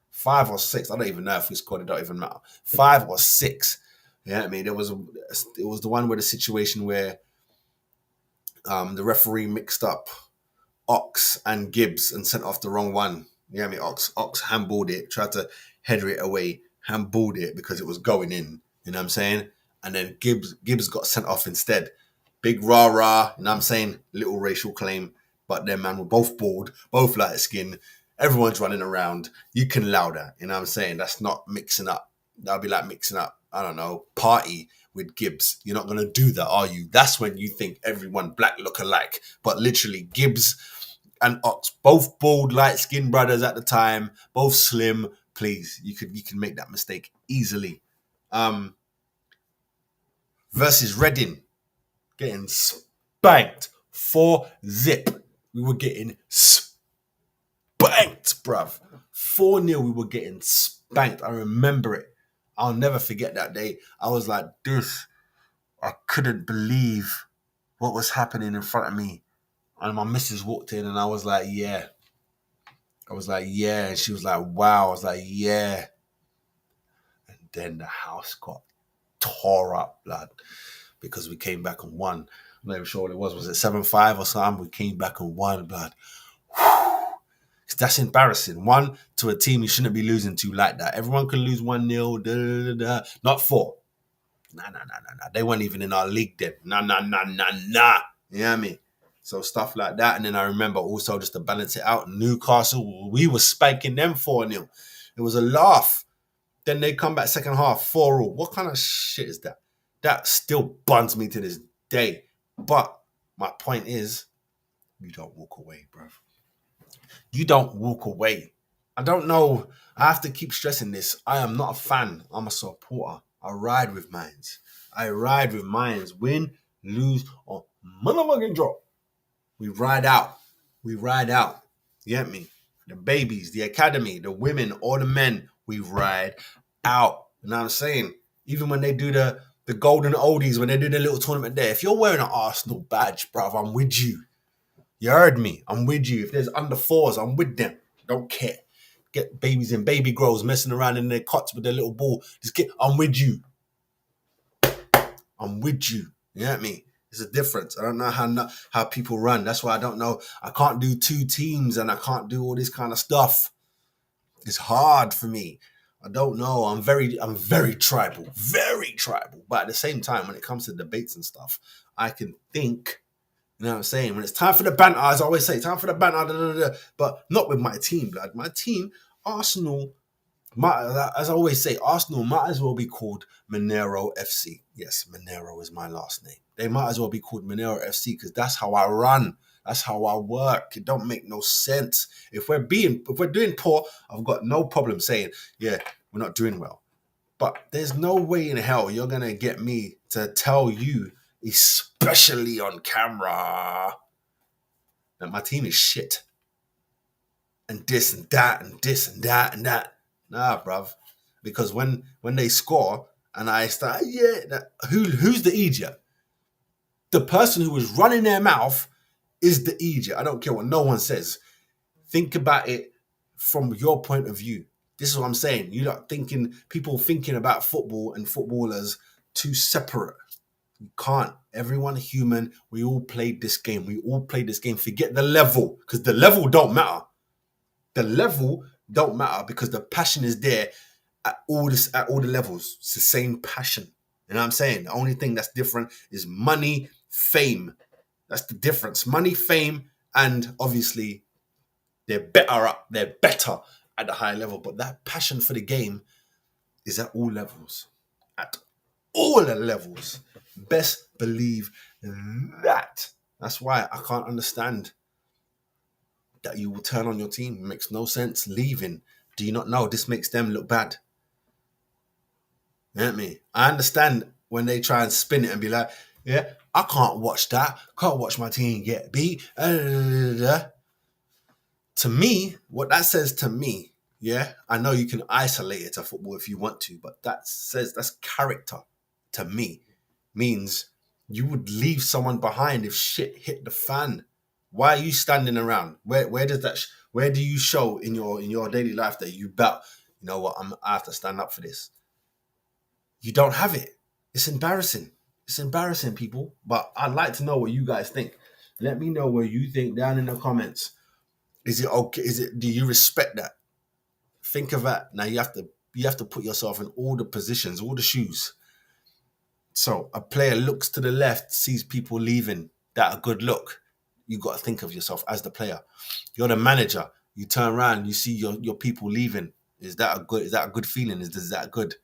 5 or 6. I don't even know if we scored. It don't even matter. 5 or 6. You know what I mean? It was the one where the situation where the referee mixed up Ox and Gibbs and sent off the wrong one. You know what I mean? Ox handballed it, tried to header it away, handballed it because it was going in. You know what I'm saying? And then Gibbs got sent off instead. big rah-rah, you know what I'm saying? Little racial claim. But then, man, we're both bald, both light skin. Everyone's running around. You can allow that, you know what I'm saying? That's not mixing up. That'll be like mixing up, I don't know, Party with Gibbs. You're not going to do that, are you? That's when you think everyone black look alike. But literally, Gibbs and Ox, both bald, light-skinned brothers at the time, both slim. Please, you can make that mistake easily. Versus Reading, getting spanked 4-0. We were getting spanked, bruv. 4-0, we were getting spanked. I remember it. I'll never forget that day. I was like, this, I couldn't believe what was happening in front of me. And my missus walked in and I was like, yeah. I was like, yeah. And she was like, wow. I was like, yeah. And then the house got tore up, blood, because we came back and won. I'm not even sure what it was. Was it 7-5 or something? We came back and won, blood. That's embarrassing. 1 to a team you shouldn't be losing to like that. Everyone can lose 1-0, not 4. Nah. They weren't even in our league then. Nah. You know what I mean? So stuff like that. And then I remember also, just to balance it out, Newcastle, we were spanking them 4-0. It was a laugh. Then they come back second half, 4-all. What kind of shit is that? That still buns me to this day. But my point is, you don't walk away, bruv. You don't walk away. I don't know. I have to keep stressing this. I am not a fan. I'm a supporter. I ride with mines. Win, lose, or motherfucking draw. We ride out. You get me? The babies, the academy, the women, or the men, we ride out. You know what I'm saying? Even when they do the golden oldies, when they do the little tournament there, if you're wearing an Arsenal badge, bruv, I'm with you. You heard me. I'm with you. If there's under 4s, I'm with them. Don't care. Get babies and baby girls messing around in their cots with their little ball. I'm with you. You know what I mean? There's a difference. I don't know how people run. That's why I don't know. I can't do 2 teams and I can't do all this kind of stuff. It's hard for me. I don't know. I'm very tribal. But at the same time, when it comes to debates and stuff, I can think. You know what I'm saying? When it's time for the banter, as I always say, but not with my team, blood. My team, Arsenal, as I always say, Arsenal might as well be called Monero FC. Yes, Monero is my last name. They might as well be called Monero FC because that's how I run. That's how I work. It don't make no sense. If we're doing poor, I've got no problem saying, yeah, we're not doing well. But there's no way in hell you're going to get me to tell you, especially on camera, that my team is shit. And this and that and this and that and that. Nah, bruv. Because when they score and I start, who's the idiot? The person who was running their mouth is the idiot. I don't care what no one says. Think about it from your point of view. This is what I'm saying. You're not people thinking about football and footballers too separate. You can't. Everyone human. We all played this game. Forget the level, because the level don't matter. Because the passion is there at all the levels. It's the same passion. You know what I'm saying? The only thing that's different is money, fame. That's the difference. Money, fame, and obviously they're better at the higher level. But that passion for the game is at all levels. At all the levels. Best believe that. That's why I can't understand that you will turn on your team. It makes no sense. Leaving. Do you not know this makes them look bad? You know what I mean? I understand when they try and spin it and be like, yeah, I can't watch that. Can't watch my team get beat. To me, what that says to me, yeah, I know you can isolate it to football if you want to, but that's character to me. Means you would leave someone behind if shit hit the fan. Why are you standing around? Where do you show in your daily life that you bet, you know what, I have to stand up for this? You don't have it. It's embarrassing. It's embarrassing, people. But I'd like to know what you guys think. Let me know what you think down in the comments. Is it okay? Do you respect that? Think of that. Now you have to put yourself in all the positions, all the shoes. So a player looks to the left, sees people leaving. That a good look? You got to think of yourself as the player. You're the manager. You turn around, you see your people leaving. Is that a good feeling? Is that good?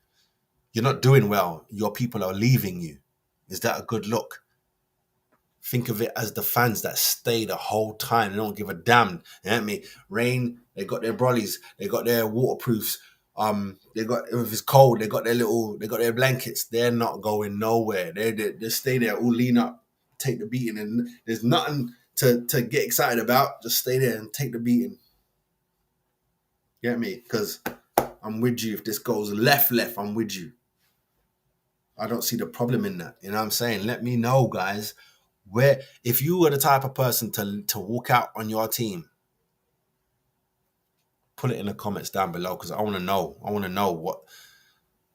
You're not doing well. Your people are leaving you. Is that a good look? Think of it as the fans that stay the whole time. They don't give a damn. You know what I mean? Rain, they got their brollies, they got their waterproofs. They got, if it's cold, they got their blankets. They're not going nowhere. They stay there, all lean up, take the beating, and there's nothing to get excited about. Just stay there and take the beating. You get me? Because I'm with you. If this goes left, I'm with you. I don't see the problem in that. You know what I'm saying? Let me know, guys. Where, if you were the type of person to walk out on your team, put it in the comments down below, because I want to know. I want to know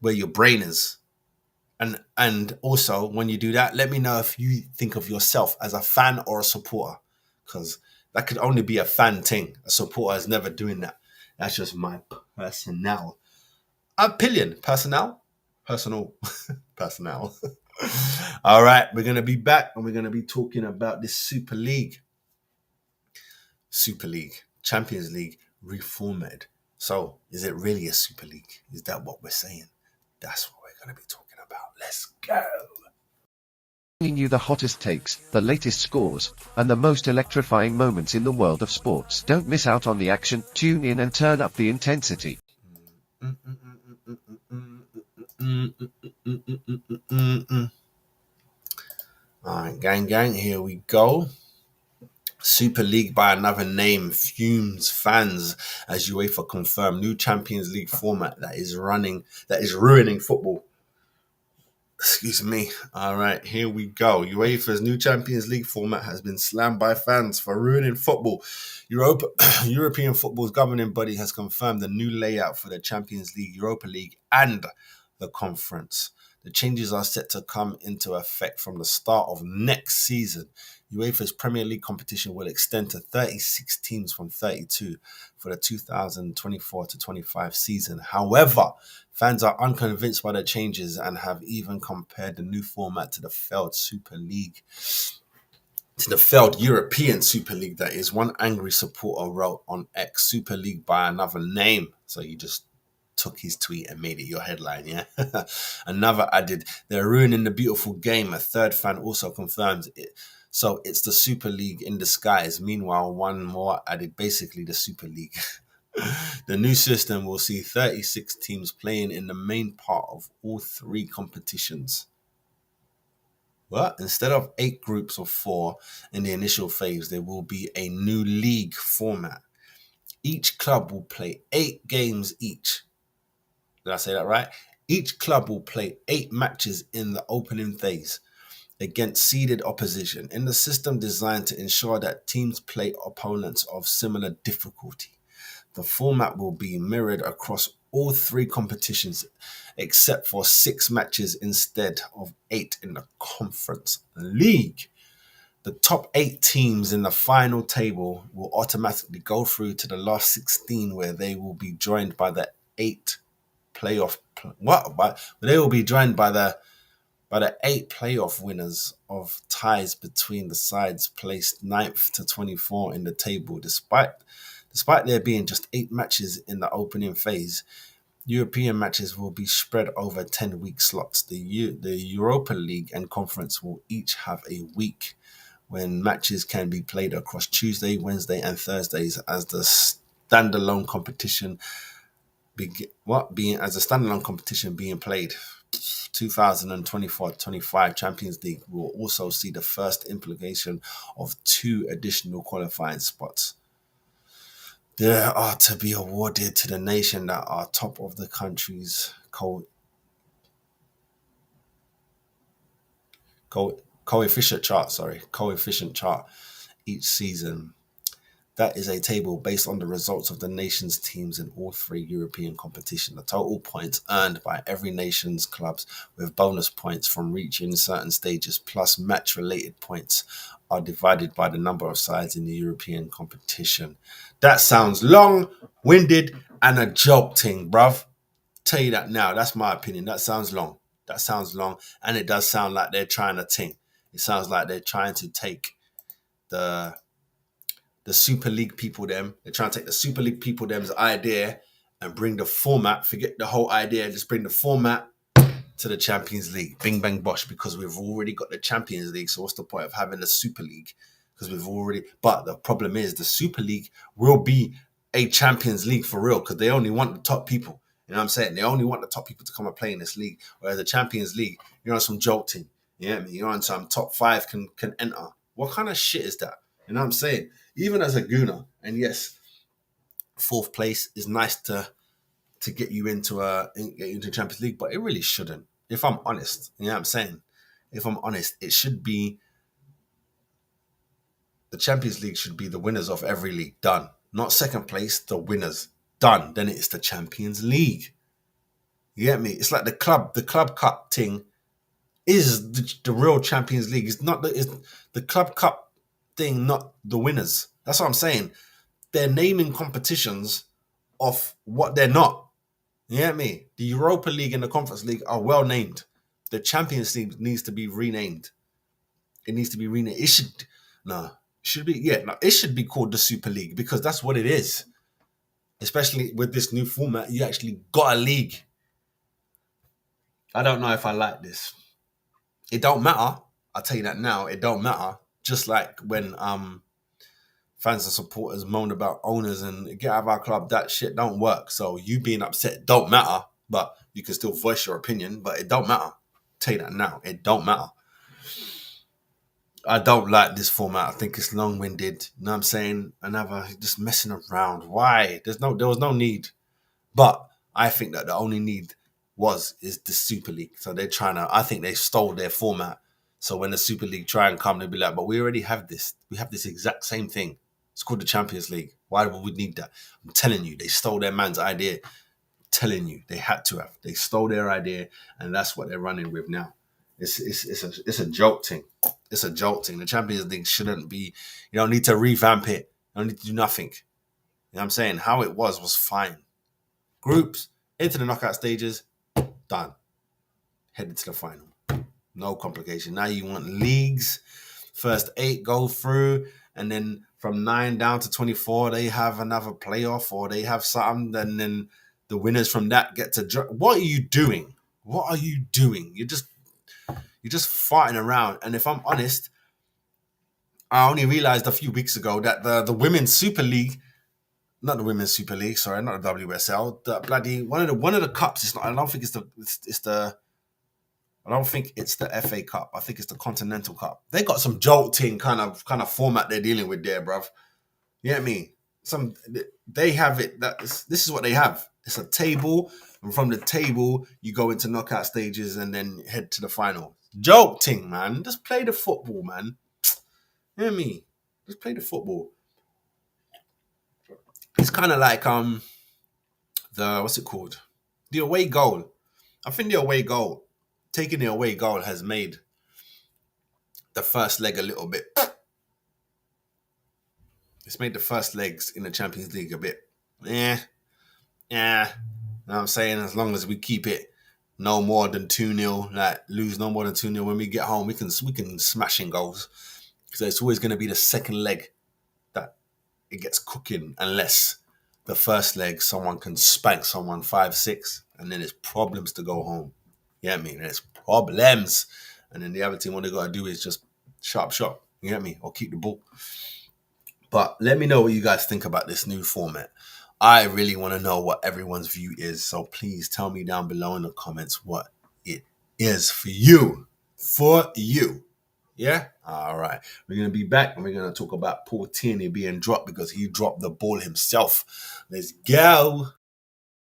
where your brain is. And also, when you do that, let me know if you think of yourself as a fan or a supporter, because that could only be a fan thing. A supporter is never doing that. That's just my personal opinion. Personal. All right, we're going to be back and we're going to be talking about this Super League, Champions League reformatted. So, is it really a Super League? Is that what we're saying? That's what we're going to be talking about. Let's go. Bringing you the hottest takes, the latest scores, and the most electrifying moments in the world of sports. Don't miss out on the action. Tune in and turn up the intensity. All right, gang, here we go. Super League by another name fumes fans as UEFA confirm new Champions League format that is ruining football. Excuse me. All right, here we go. UEFA's new Champions League format has been slammed by fans for ruining football. European football's governing body has confirmed the new layout for the Champions League, Europa League, and the conference. The changes are set to come into effect from the start of next season. UEFA's Premier League competition will extend to 36 teams from 32 for the 2024-25 season. However, fans are unconvinced by the changes and have even compared the new format to the failed Super League. To the failed European Super League, that is. One angry supporter wrote on X, Super League by another name. So you just took his tweet and made it your headline, yeah? Another added, they're ruining the beautiful game. A third fan also confirms it. So it's the Super League in disguise. Meanwhile, one more added, basically the Super League. The new system will see 36 teams playing in the main part of all three competitions. Well, instead of 8 groups of 4 in the initial phase, there will be a new league format. Each club will play 8 games each. Did I say that right? Each club will play 8 matches in the opening phase against seeded opposition in the system designed to ensure that teams play opponents of similar difficulty. The format will be mirrored across all 3 competitions except for 6 matches instead of 8 in the Conference League. The top 8 teams in the final table will automatically go through to the last 16, where they will be joined by the 8 playoff. They will be joined by the 8 playoff winners of ties between the sides placed 9th to 24 in the table. Despite there being just 8 matches in the opening phase, European matches will be spread over 10-week slots. The Europa League and Conference will each have a week when matches can be played across Tuesday, Wednesday, and Thursdays as the standalone competition being played. 2024-25 Champions League will also see the first implication of 2 additional qualifying spots. They are to be awarded to the nation that are top of the country's coefficient chart each season. That is a table based on the results of the nation's teams in all 3 European competitions. The total points earned by every nation's clubs, with bonus points from reaching certain stages plus match-related points, are divided by the number of sides in the European competition. That sounds long-winded and a joke thing, bruv. Tell you that now. That's my opinion. That sounds long. That sounds long, and it does sound like they're trying to think. It sounds like they're trying to take the Super League people them. They're trying to take the Super League people them's idea and bring the format. Forget the whole idea. Just bring the format to the Champions League. Bing bang bosh, because we've already got the Champions League. So what's the point of having the Super League? Because we've already. But the problem is the Super League will be a Champions League for real, because they only want the top people. You know what I'm saying? They only want the top people to come and play in this league. Whereas the Champions League, you're on some jolting. You know what I mean? You're on some top 5 can enter. What kind of shit is that? You know what I'm saying? Even as a gooner, and yes, 4th place is nice to get you into Champions League, but it really shouldn't. If I'm honest, you know what I'm saying? If I'm honest, it should be the Champions League should be the winners of every league. Done. Not 2nd place, the winners. Done. Then it's the Champions League. You get me? It's like the club cup thing is the real Champions League. It's not the club cup thing, not the winners. That's what I'm saying. They're naming competitions of what they're not. You get me? The Europa League and the Conference League are well named. The Champions League needs to be renamed. It needs to be renamed. It should be called the Super League, because that's what it is. Especially with this new format, you actually got a league. I don't know if I like this. It don't matter. I'll tell you that now. It don't matter. Just like when fans and supporters moan about owners and get out of our club, that shit don't work. So you being upset don't matter, but you can still voice your opinion, but it don't matter. I'll tell you that now. It don't matter. I don't like this format. I think it's long-winded. You know what I'm saying? Just messing around. Why? There was no need. But I think that the only need is the Super League. So I think they stole their format. So when the Super League try and come, they'll be like, but we already have this. We have this exact same thing. It's called the Champions League. Why would we need that? I'm telling you, they stole their man's idea. I'm telling you, they had to have. They stole their idea, and that's what they're running with now. It's a joke thing. It's a joke thing. The Champions League shouldn't be. You don't need to revamp it. You don't need to do nothing. You know what I'm saying? How it was fine. Groups into the knockout stages, done. Headed to the final. No complication. Now you want leagues. First 8 go through, and then from 9 down to 24, they have another playoff, or they have something, and then the winners from that get to. What are you doing? What are you doing? You're just farting around. And if I'm honest, I only realized a few weeks ago that the Women's Super League, not the Women's Super League, sorry, not the WSL, the bloody one of the cups. It's not. I don't think it's the FA Cup. I think it's the Continental Cup. They got some jolting kind of format they're dealing with there, bruv. You know what I mean? They have it. This is what they have. It's a table, and from the table you go into knockout stages and then head to the final. Jolting, man. Just play the football, man. You know what I mean? Just play the football. It's kind of like what's it called? The away goal. I think taking the away goal has made the first leg a little bit. It's made the first legs in the Champions League a bit. Yeah. You know what I'm saying? As long as we keep it no more than 2-0, like lose no more than 2-0 when we get home, we can smash in goals. So it's always going to be the second leg that it gets cooking, unless the first leg someone can spank someone 5-6, and then it's problems to go home. You get me? And it's problems. And then the other team, what they got to do is just sharp. You get me? Or keep the ball. But let me know what you guys think about this new format. I really want to know what everyone's view is. So please tell me down below in the comments what it is for you. Yeah? All right. We're going to be back, and we're going to talk about Paul Tierney being dropped because he dropped the ball himself. Let's go.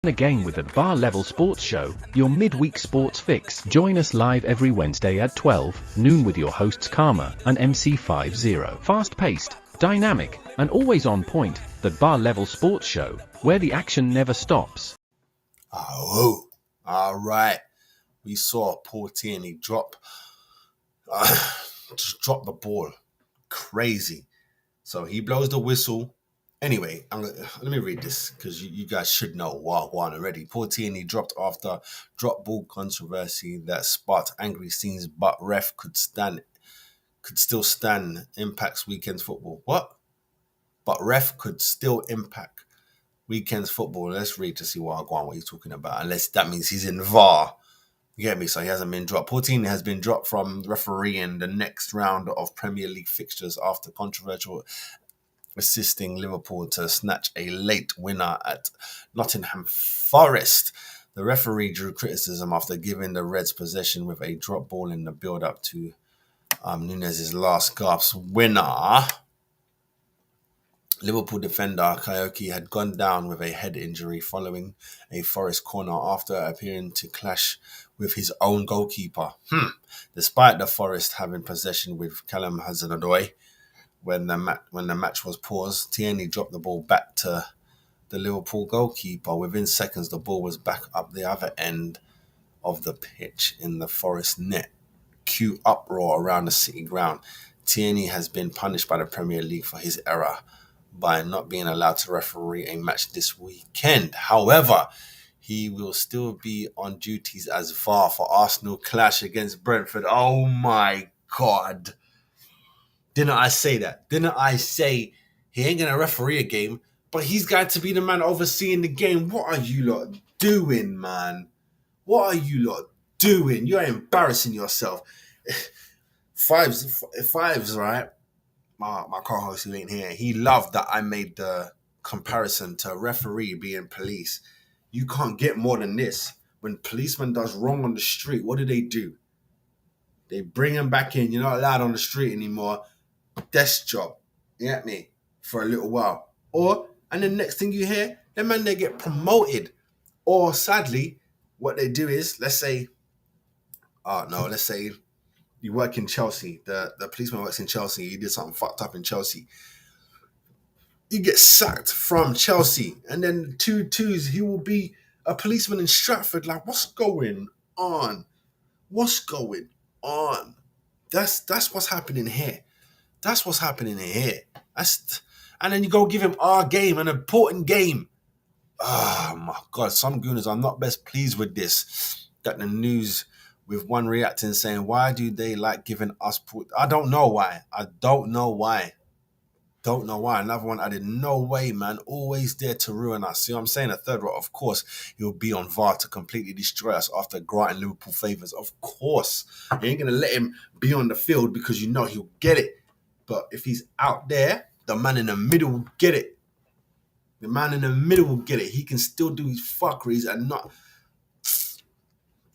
Again with the Bar Level Sports Show, your midweek sports fix. Join us live every Wednesday at 12 noon with your hosts Karma and MC50. Fast-paced, dynamic, and always on point, the Bar Level Sports Show, where the action never stops. Oh, all right. We saw Paul Tierney drop the ball. Crazy. So he blows the whistle, Anyway, let me read this because you guys should know Wagwan already. Paul Tierney dropped after drop ball controversy that sparked angry scenes, but ref could still stand impacts weekend's football. What? But ref could still impact weekend's football. Let's read to see what he's talking about. Unless that means he's in VAR. You get me? So he hasn't been dropped. Paul Tierney has been dropped from refereeing the next round of Premier League fixtures after controversial assisting Liverpool to snatch a late winner at Nottingham Forest. The referee drew criticism after giving the Reds possession with a drop ball in the build-up to Nunez's last gasp winner. Liverpool defender Kyoke had gone down with a head injury following a Forest corner after appearing to clash with his own goalkeeper. Despite the Forest having possession with Callum Hudson-Odoi, when the match was paused, Tierney dropped the ball back to the Liverpool goalkeeper. Within seconds, the ball was back up the other end of the pitch in the Forest net. Cue uproar around the City ground. Tierney has been punished by the Premier League for his error by not being allowed to referee a match this weekend. However, he will still be on duties as VAR for Arsenal clash against Brentford. Oh my God. Didn't I say that? Didn't I say he ain't going to referee a game, but he's got to be the man overseeing the game? What are you lot doing, man? What are you lot doing? You're embarrassing yourself. Fives, right? My co-host who ain't here, he loved that I made the comparison to a referee being police. You can't get more than this. When policeman does wrong on the street, what do? They bring him back in. You're not allowed on the street anymore. Desk job. You get me? For a little while. And the next thing you hear, them man, they get promoted. Or sadly, what they do is, let's say you work in Chelsea. The policeman works in Chelsea. He did something fucked up in Chelsea. You get sacked from Chelsea. And then 2-2s, he will be a policeman in Stratford. Like, what's going on? What's going on? That's what's happening here. That's what's happening here. And then you go give him our game, an important game. Oh my God, some gooners are not best pleased with this. That the news with one reacting saying, why do they like giving us... I don't know why. Another one added, no way, man. Always there to ruin us. See what I'm saying? A third row, of course, he'll be on VAR to completely destroy us after granting Liverpool favours. Of course. You ain't going to let him be on the field because you know he'll get it. But if he's out there, the man in the middle will get it. The man in the middle will get it. He can still do his fuckeries and not...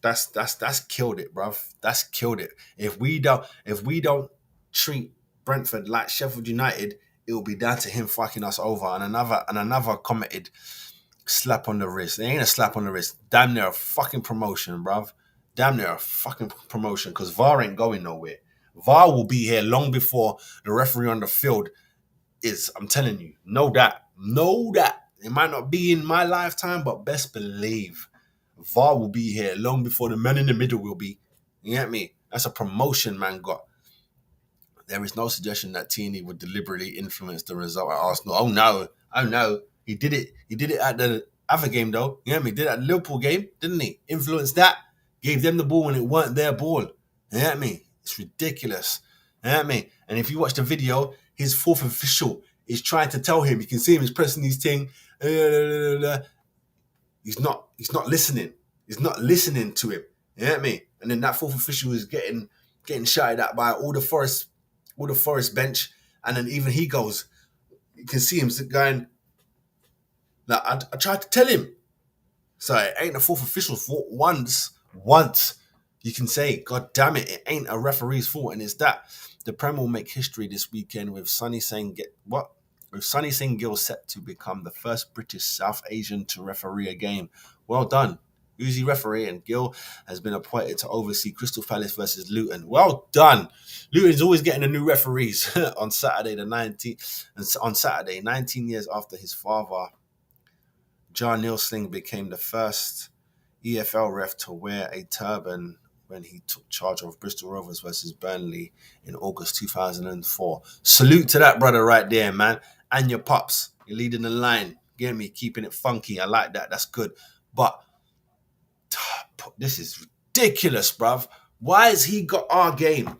That's killed it, bruv. That's killed it. If we don't treat Brentford like Sheffield United, it will be down to him fucking us over and another committed slap on the wrist. It ain't a slap on the wrist. Damn near a fucking promotion, bruv. Damn near a fucking promotion because VAR ain't going nowhere. VAR will be here long before the referee on the field is. I'm telling you. Know that. It might not be in my lifetime, but best believe VAR will be here long before the man in the middle will be. You get me? That's a promotion man got. There is no suggestion that Tierney would deliberately influence the result at Arsenal. Oh no. He did it at the other game though. You get me? Did it at the Liverpool game, didn't he? Influenced that. Gave them the ball when it weren't their ball. You get me? It's ridiculous. You get me? And if you watch the video, his fourth official is trying to tell him. You can see him, he's pressing his thing. He's not listening. He's not listening to him. You get me? And then that fourth official is getting shouted at by all the Forest bench. And then even he goes, you can see him going, like, I tried to tell him. So it ain't the fourth official's fault. Once you can say, God damn it, it ain't a referee's fault, and it's that. The Prem will make history this weekend with Sonny Singh Gill set to become the first British South Asian to referee a game. Well done. Who's he refereeing? Gill has been appointed to oversee Crystal Palace versus Luton. Well done. Luton's always getting the new referees on Saturday, 19 years after his father, John Neil Sling, became the first EFL ref to wear a turban when he took charge of Bristol Rovers versus Burnley in August 2004. Salute to that brother right there, man. And your pops. You're leading the line. Get me? Keeping it funky. I like that. That's good. But this is ridiculous, bruv. Why has he got our game?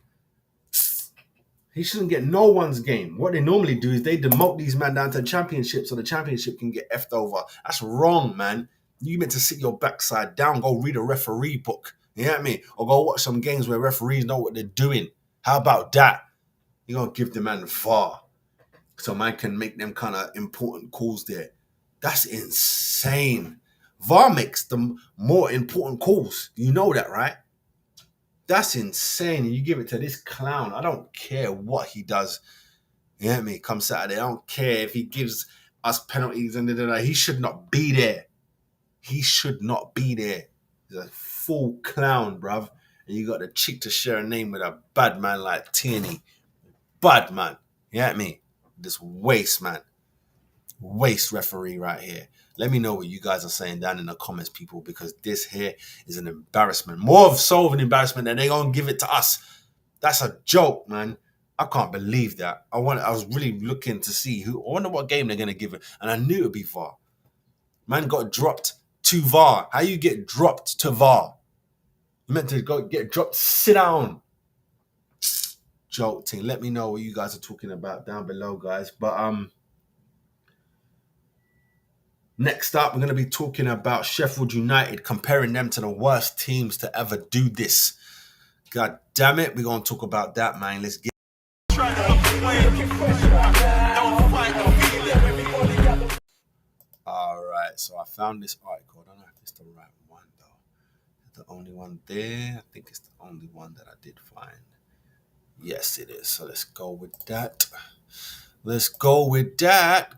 He shouldn't get no one's game. What they normally do is they demote these men down to the championship so the championship can get effed over. That's wrong, man. You meant to sit your backside down, go read a referee book. You know what I mean? Or go watch some games where referees know what they're doing. How about that? You're going to give the man VAR so man can make them kind of important calls there. That's insane. VAR makes the more important calls. You know that, right? That's insane. And you give it to this clown. I don't care what he does. You know what I mean? Come Saturday. I don't care if he gives us penalties and he should not be there. He should not be there. He's a full clown, bruv. And you got the cheek to share a name with a bad man like Tierney. Bad man. You know what I mean? This waste, man. Waste referee right here. Let me know what you guys are saying down in the comments, people, because this here is an embarrassment. More of so of an embarrassment that they're going to give it to us. That's a joke, man. I can't believe that. I was really looking to see I wonder what game they're going to give it. And I knew it would be VAR. Man got dropped to VAR. How you get dropped to VAR? You meant to go get dropped. Sit down. Joke thing. Let me know what you guys are talking about down below, guys. But next up, we're going to be talking about Sheffield United, comparing them to the worst teams to ever do this. God damn it. We're going to talk about that, man. Let's get all right. So I found this article. I don't know if it's the right one, though. The only one there. I think it's the only one that I did find. Yes, it is. So let's go with that.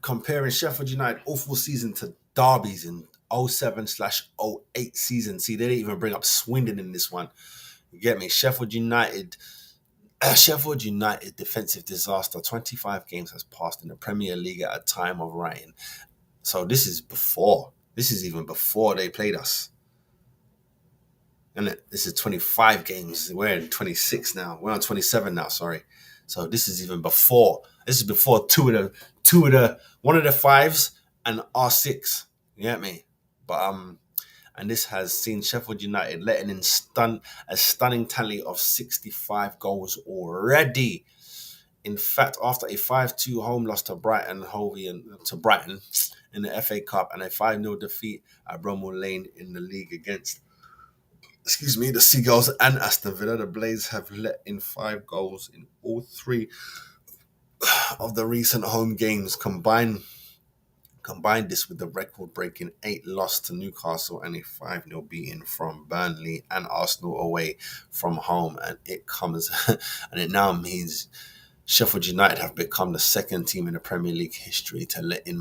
Comparing Sheffield United awful season to Derby's in 07/08 season. See, they didn't even bring up Swindon in this one. You get me? Sheffield United defensive disaster. 25 games has passed in the Premier League at a time of writing. So this is even before they played us. And this is 25 games. We're in 26 now. We're on 27 now, sorry. So this is even before. This is before one of the fives and R6. You get me? But and this has seen Sheffield United letting in a stunning tally of 65 goals already. In fact, after a 5-2 home loss to Brighton in the FA Cup and a 5-0 defeat at Bramall Lane in the league against the Seagulls and Aston Villa, the Blades have let in 5 goals in all 3 of the recent home games. Combine this with the record-breaking 8 loss to Newcastle and a 5-0 beating from Burnley and Arsenal away from home, and it now means Sheffield United have become the second team in the Premier League history to let in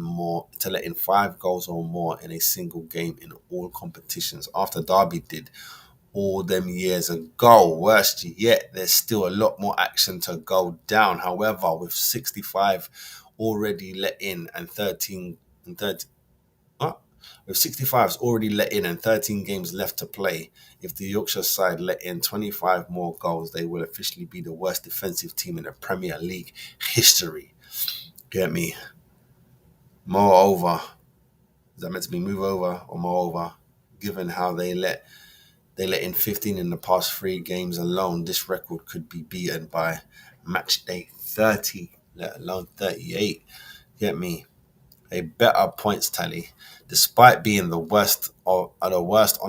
5 goals or more in a single game in all competitions, after Derby did all them years ago. Worst yet, there's still a lot more action to go down. However, with 65 already let in and 13 games left to play, if the Yorkshire side let in 25 more goals, they will officially be the worst defensive team in the Premier League history. Get me? Moreover, is that meant to be move over or moreover? Given how they let in 15 in the past 3 games alone, this record could be beaten by match day 30, let alone 38. Get me? A better points tally. Despite being the worst on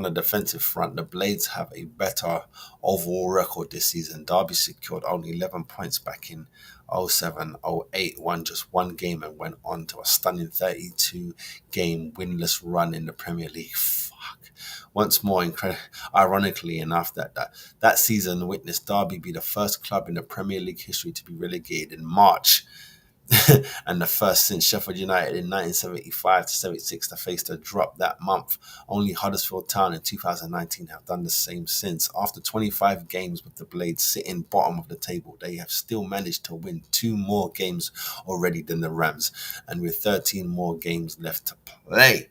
the defensive front, the Blades have a better overall record this season. Derby secured only 11 points back in 07/08, won just 1 game and went on to a stunning 32-game winless run in the Premier League. Once more, ironically enough, that season witnessed Derby be the first club in the Premier League history to be relegated in March. And the first since Sheffield United in 1975-76 to face the drop that month. Only Huddersfield Town in 2019 have done the same since. After 25 games with the Blades sitting bottom of the table, they have still managed to win 2 more games already than the Rams, and with 13 more games left to play.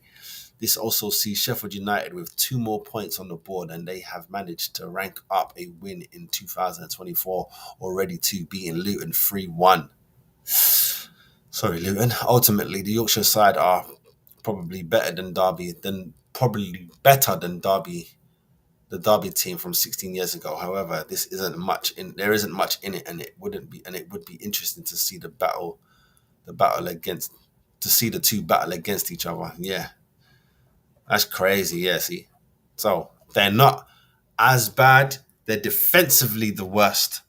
This also sees Sheffield United with 2 more points on the board, and they have managed to rank up a win in 2024 already too, beating Luton 3-1. Sorry, Luton. Ultimately, the Yorkshire side are probably better than Derby, the Derby team from 16 years ago. However, there isn't much in it, and it would be interesting to see the two battle against each other. Yeah, that's crazy. Yeah, see, so they're not as bad. They're defensively the worst.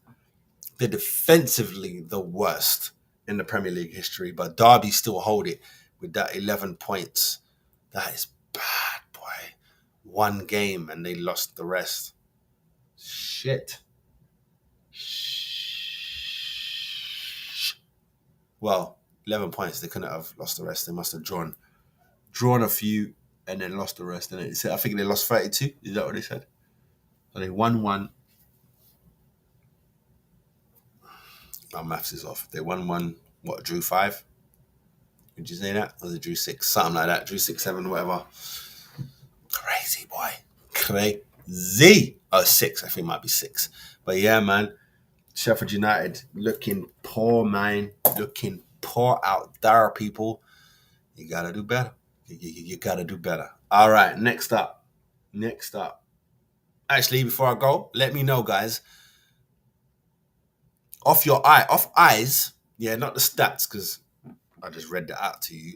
They're defensively the worst in the Premier League history, but Derby still hold it with that 11 points. That is bad, boy. 1 game and they lost the rest. Shit. Well, 11 points. They couldn't have lost the rest. They must have drawn a few and then lost the rest. And I think they lost 32. Is that what they said? So they won 1. My maths is off. They won 1. What, drew 5? Would you say that? Or they drew 6? Something like that. Drew 6, 7, whatever. Crazy, boy. Crazy. Oh, 6. I think it might be 6. But yeah, man. Sheffield United looking poor, man. Looking poor out there, people. You got to do better. You got to do better. All right, next up. Actually, before I go, let me know, guys. Off eyes, yeah, not the stats, because I just read that out to you.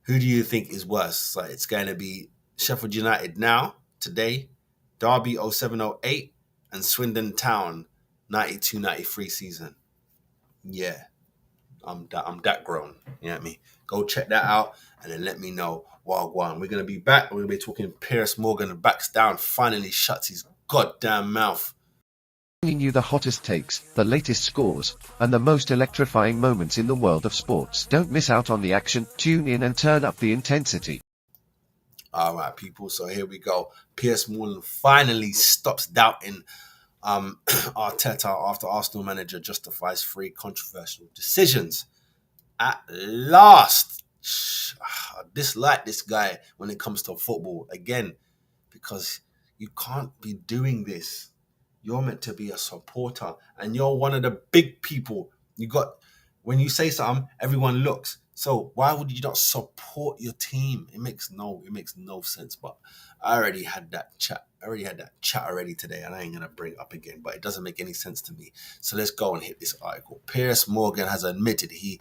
Who do you think is worse? So it's going to be Sheffield United now, today, Derby 07-08, and Swindon Town 92-93 season. Yeah, I'm that grown. You know what I mean? Go check that out and then let me know. Wagwan. We're going to be back. We're going to be talking Piers Morgan backs down, finally shuts his goddamn mouth. Bringing you the hottest takes, the latest scores, and the most electrifying moments in the world of sports. Don't miss out on the action. Tune in and turn up the intensity. All right, people. So here we go. Piers Morgan finally stops doubting Arteta after Arsenal manager justifies 3 controversial decisions. At last, I dislike this guy when it comes to football again, because you can't be doing this. You're meant to be a supporter, and you're one of the big people. When you say something, everyone looks. So why would you not support your team? It makes no sense. But I already had that chat. already today, and I ain't gonna bring it up again. But it doesn't make any sense to me. So let's go and hit this article. Piers Morgan has admitted he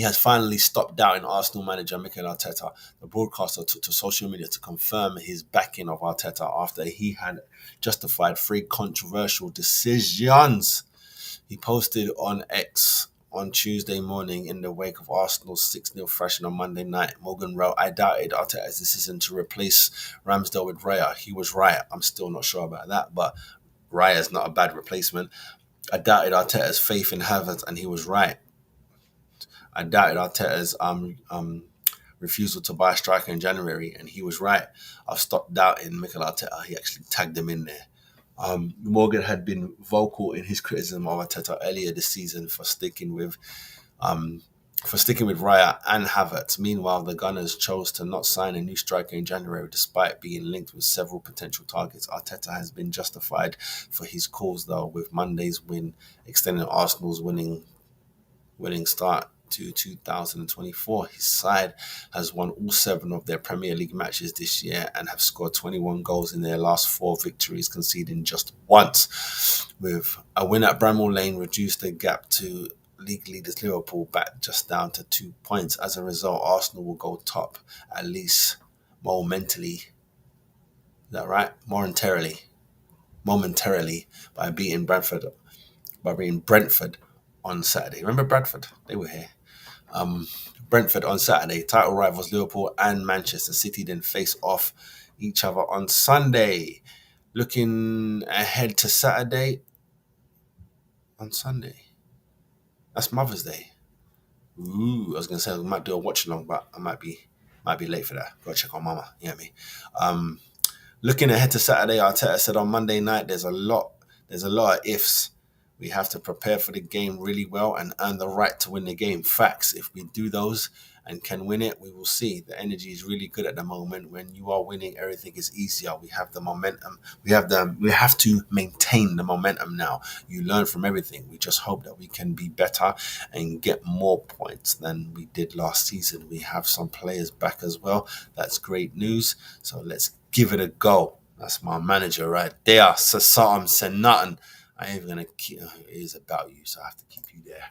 has finally stopped doubting Arsenal manager Mikel Arteta. The broadcaster took to social media to confirm his backing of Arteta after he had justified 3 controversial decisions. He posted on X on Tuesday morning in the wake of Arsenal's 6-0 thrashing on Monday night. Morgan wrote, "I doubted Arteta's decision to replace Ramsdale with Raya. He was right. I'm still not sure about that, but Raya's not a bad replacement. I doubted Arteta's faith in Havertz, and he was right. I doubted Arteta's refusal to buy a striker in January, and he was right. I've stopped doubting Mikel Arteta." He actually tagged him in there. Morgan had been vocal in his criticism of Arteta earlier this season for sticking with Raya and Havertz. Meanwhile, the Gunners chose to not sign a new striker in January despite being linked with several potential targets. Arteta has been justified for his calls, though, with Monday's win extending Arsenal's winning start to 2024. His side has won all 7 of their Premier League matches this year and have scored 21 goals in their last 4 victories, conceding just once. With a win at Bramall Lane reduced the gap to league leaders Liverpool back just down to 2 points. As a result, Arsenal will go top, at least momentarily. Is that right? Momentarily by beating Brentford on Saturday. Remember Bradford? They were here. Brentford on Saturday. Title rivals Liverpool and Manchester City then face off each other on Sunday. Looking ahead to Saturday on Sunday. That's Mother's Day. Ooh, I was gonna say we might do a watch along, but I might be late for that. Gotta check on Mama. You know what I mean? Looking ahead to Saturday, Arteta said on Monday night there's a lot of ifs We have to prepare for the game really well and earn the right to win the game. Facts. If we do those and can win it, we will see. The energy is really good at the moment. When you are winning, everything is easier. We have the momentum. We have to maintain the momentum now. You learn from everything. We just hope that we can be better and get more points than we did last season. We have some players back as well. That's great news. So let's give it a go. That's my manager right there. Sassam said nothing. I ain't gonna keep. It is about you, so I have to keep you there.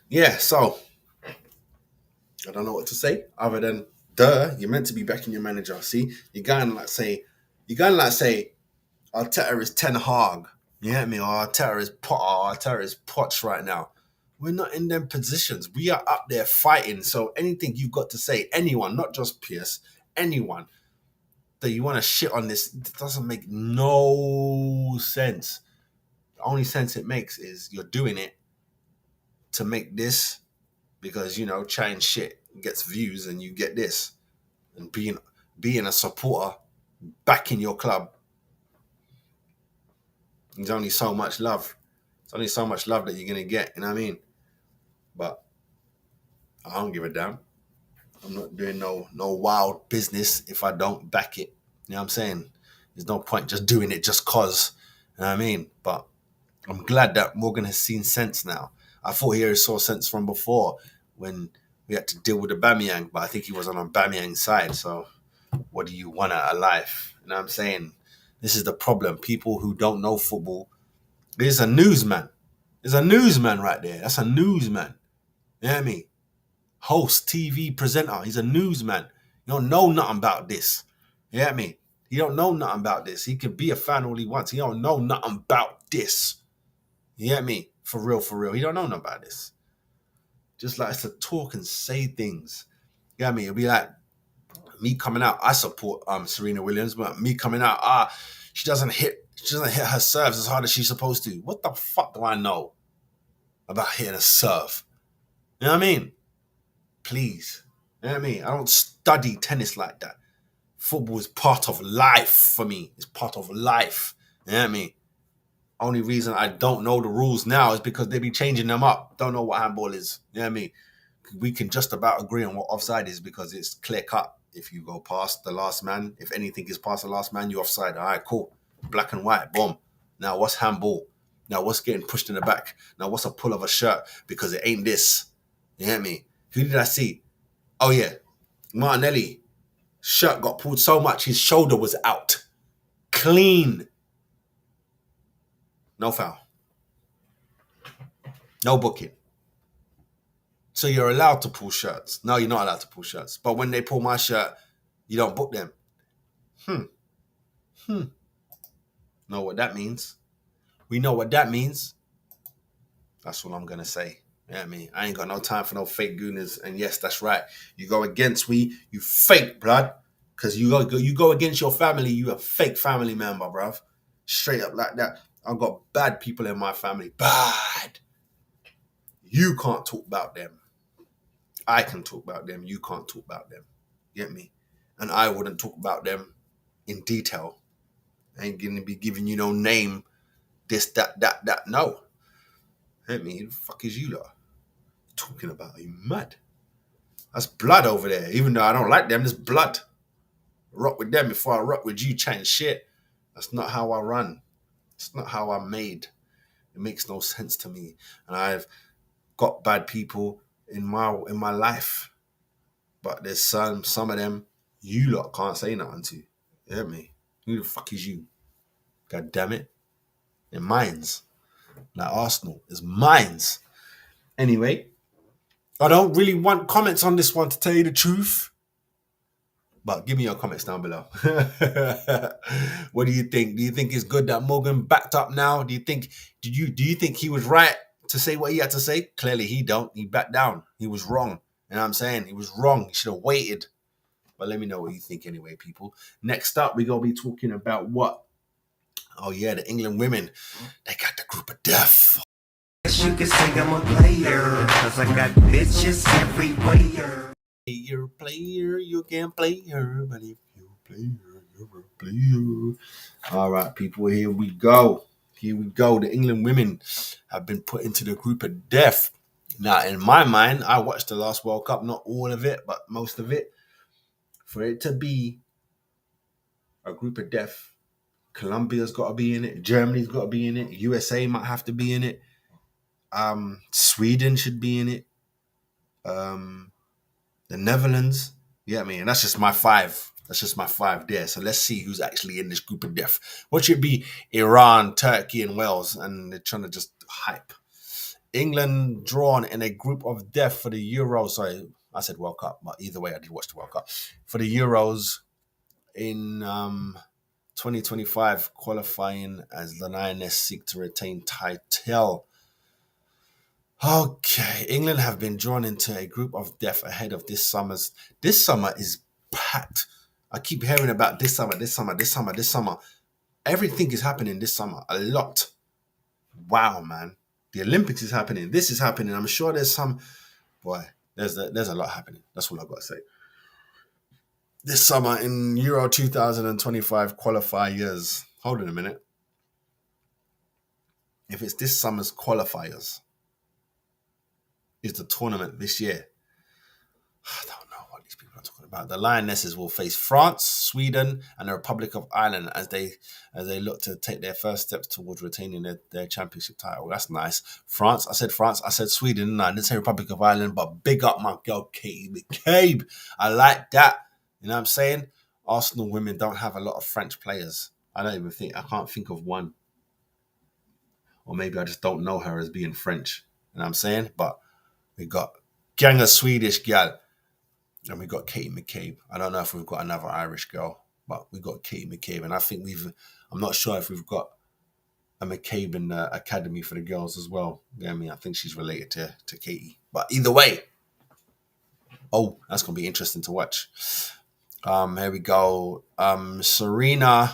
Yeah, so I don't know what to say other than, you're meant to be backing your manager. See, you're going to say, Arteta is Ten Hag. You get me? Or Arteta is Potter. Or Arteta is Poch right now. We're not in them positions. We are up there fighting. So anything you've got to say, anyone, not just Pierce, anyone that you want to shit on this, it doesn't make no sense. The only sense it makes is you're doing it to make this because, chatting shit gets views and you get this. And being a supporter, backing your club, there's only so much love. It's only so much love that you're going to get, you know what I mean? But I don't give a damn. I'm not doing no wild business if I don't back it. You know what I'm saying? There's no point just doing it just cause. You know what I mean? But I'm glad that Morgan has seen sense now. I thought he saw sense from before when we had to deal with Aubameyang, but I think he was on Aubameyang's side. So what do you want out of life? You know what I'm saying? This is the problem. People who don't know football. There's a newsman. There's a newsman right there. That's a newsman. You know what I mean? Host, TV presenter. He's a newsman. You don't know nothing about this. You know what I mean? He don't know nothing about this. He can be a fan all he wants. He don't know nothing about this. You know what I mean? For real. He don't know nothing about this. Just likes to talk and say things. You know what I mean? It'll be like me coming out. I support Serena Williams, but me coming out, she doesn't hit her serves as hard as she's supposed to. What the fuck do I know about hitting a serve? You know what I mean? Please. You know what I mean? I don't study tennis like that. Football is part of life for me. It's part of life. You know what I mean? Only reason I don't know the rules now is because they be changing them up. Don't know what handball is. You know what I mean? We can just about agree on what offside is because it's clear cut. If you go past the last man, if anything is past the last man, you're offside. All right, cool. Black and white, boom. Now what's handball? Now what's getting pushed in the back? Now what's a pull of a shirt? Because it ain't this. You know what I mean? Who did I see? Oh yeah, Martinelli. Shirt got pulled so much his shoulder was out. Clean. No foul. No booking. So you're allowed to pull shirts. No, you're not allowed to pull shirts. But when they pull my shirt, you don't book them. Know what that means? We know what that means. That's what I'm going to say. You know what I mean? I ain't got no time for no fake gooners. And yes, that's right. You go against me, you fake blood. Because you go against your family, you a fake family member, bruv. Straight up like that. I've got bad people in my family. Bad. You can't talk about them. I can talk about them. You can't talk about them. Get me? And I wouldn't talk about them in detail. I ain't going to be giving you no name, this, that. No. Get me? Who the fuck is you lot talking about? Are you mad? That's blood over there. Even though I don't like them, there's blood. Rock with them before I rock with you chatting shit. That's not how I run. It's not how I'm made. It makes no sense to me. And I've got bad people in my life. But there's some of them you lot can't say nothing to. You hear me? Who the fuck is you? God damn it. They're mines. Like Arsenal. It's mines. Anyway, I don't really want comments on this one to tell you the truth. But give me your comments down below. What do you think? Do you think it's good that Morgan backed up now? Do you think he was right to say what he had to say? Clearly he don't. He backed down. He was wrong. You know what I'm saying? He was wrong. He should have waited. But let me know what you think anyway, people. Next up, we're going to be talking about what? Oh yeah, the England women. They got the group of death. Guess you could say I'm a player, cause I got bitches everywhere. You're a player, you can play her, but if you're a player, you're a player. All right, people, here we go. Here we go. The England women have been put into the group of death. Now, in my mind, I watched the last World Cup, not all of it, but most of it. For it to be a group of death, Colombia's got to be in it. Germany's got to be in it. USA might have to be in it. Sweden should be in it. The Netherlands. Yeah, I mean, that's just my five. That's just my five there. So let's see who's actually in this group of death. What should be Iran, Turkey, and Wales? And they're trying to just hype. England drawn in a group of death for the Euros. Sorry, I said World Cup, but either way, I did watch the World Cup. For the Euros in 2025, qualifying as the Lioness seek to retain title. Okay, England have been drawn into a group of death ahead of this summer's. This summer is packed. I keep hearing about this summer. Everything is happening this summer. A lot. Wow, man. The Olympics is happening. This is happening. I'm sure there's some. Boy, there's a lot happening. That's all I've got to say. This summer in Euro 2025 qualifiers. Hold on a minute. If it's this summer's qualifiers, is the tournament this year. I don't know what these people are talking about. The Lionesses will face France, Sweden, and the Republic of Ireland as they look to take their first steps towards retaining their championship title. That's nice. France. I said Sweden. No, I didn't say Republic of Ireland, but big up my girl Katie McCabe. I like that. You know what I'm saying? Arsenal women don't have a lot of French players. I can't think of one. Or maybe I just don't know her as being French. You know what I'm saying? But we got gang of Swedish gal, and we got Katie McCabe. I don't know if we've got another Irish girl, but we got Katie McCabe, and I think I'm not sure if we've got a McCabe in the academy for the girls as well. Yeah, I mean, I think she's related to Katie. But either way, that's gonna be interesting to watch. Here we go. Serena's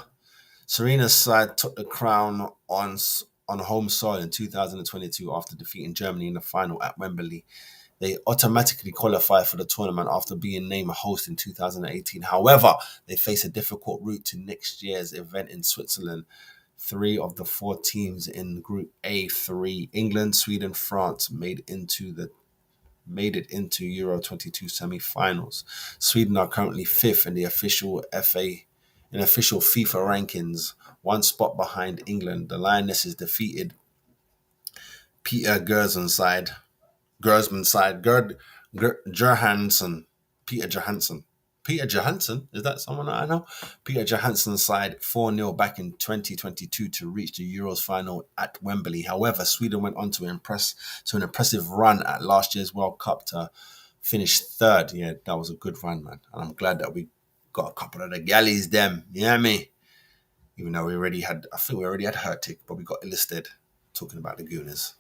side took the crown on home soil in 2022 after defeating Germany in the final at Wembley. They automatically qualify for the tournament after being named a host in 2018. However, they face a difficult route to next year's event in Switzerland. 3 of the 4 teams in Group A3, England, Sweden, France, made it into Euro 22 semi-finals. Sweden are currently 5th in the official FIFA rankings, 1 spot behind England. The Lionesses defeated Peter Gersman's side, Peter Johansson, is that someone that I know? Peter Johansson's side 4-0 back in 2022 to reach the Euros final at Wembley. However, Sweden went on to an impressive run at last year's World Cup to finish 3rd. Yeah, that was a good run, man. And I'm glad that we got a couple of the galleys, them. You know what I mean? Even though we already had Hurtig, but we got Illisted talking about the Gooners.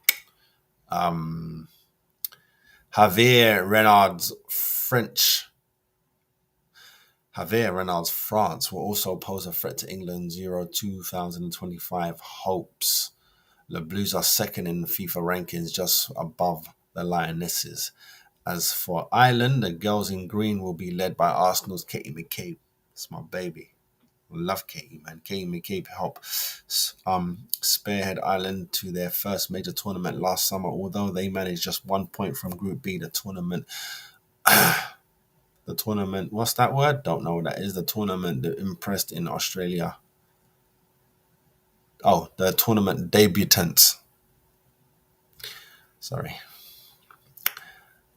Javier Renard's France will also pose a threat to England's Euro 2025 hopes. The Blues are 2nd in the FIFA rankings, just above the Lionesses. As for Ireland, the girls in green will be led by Arsenal's Katie McCabe. That's my baby. I love Katie, man. Katie McCabe helped spearhead Ireland to their first major tournament last summer. Although they managed just 1 point from Group B, the tournament, what's that word? Don't know what that is. The tournament that impressed in Australia. Oh, the tournament debutants. Sorry.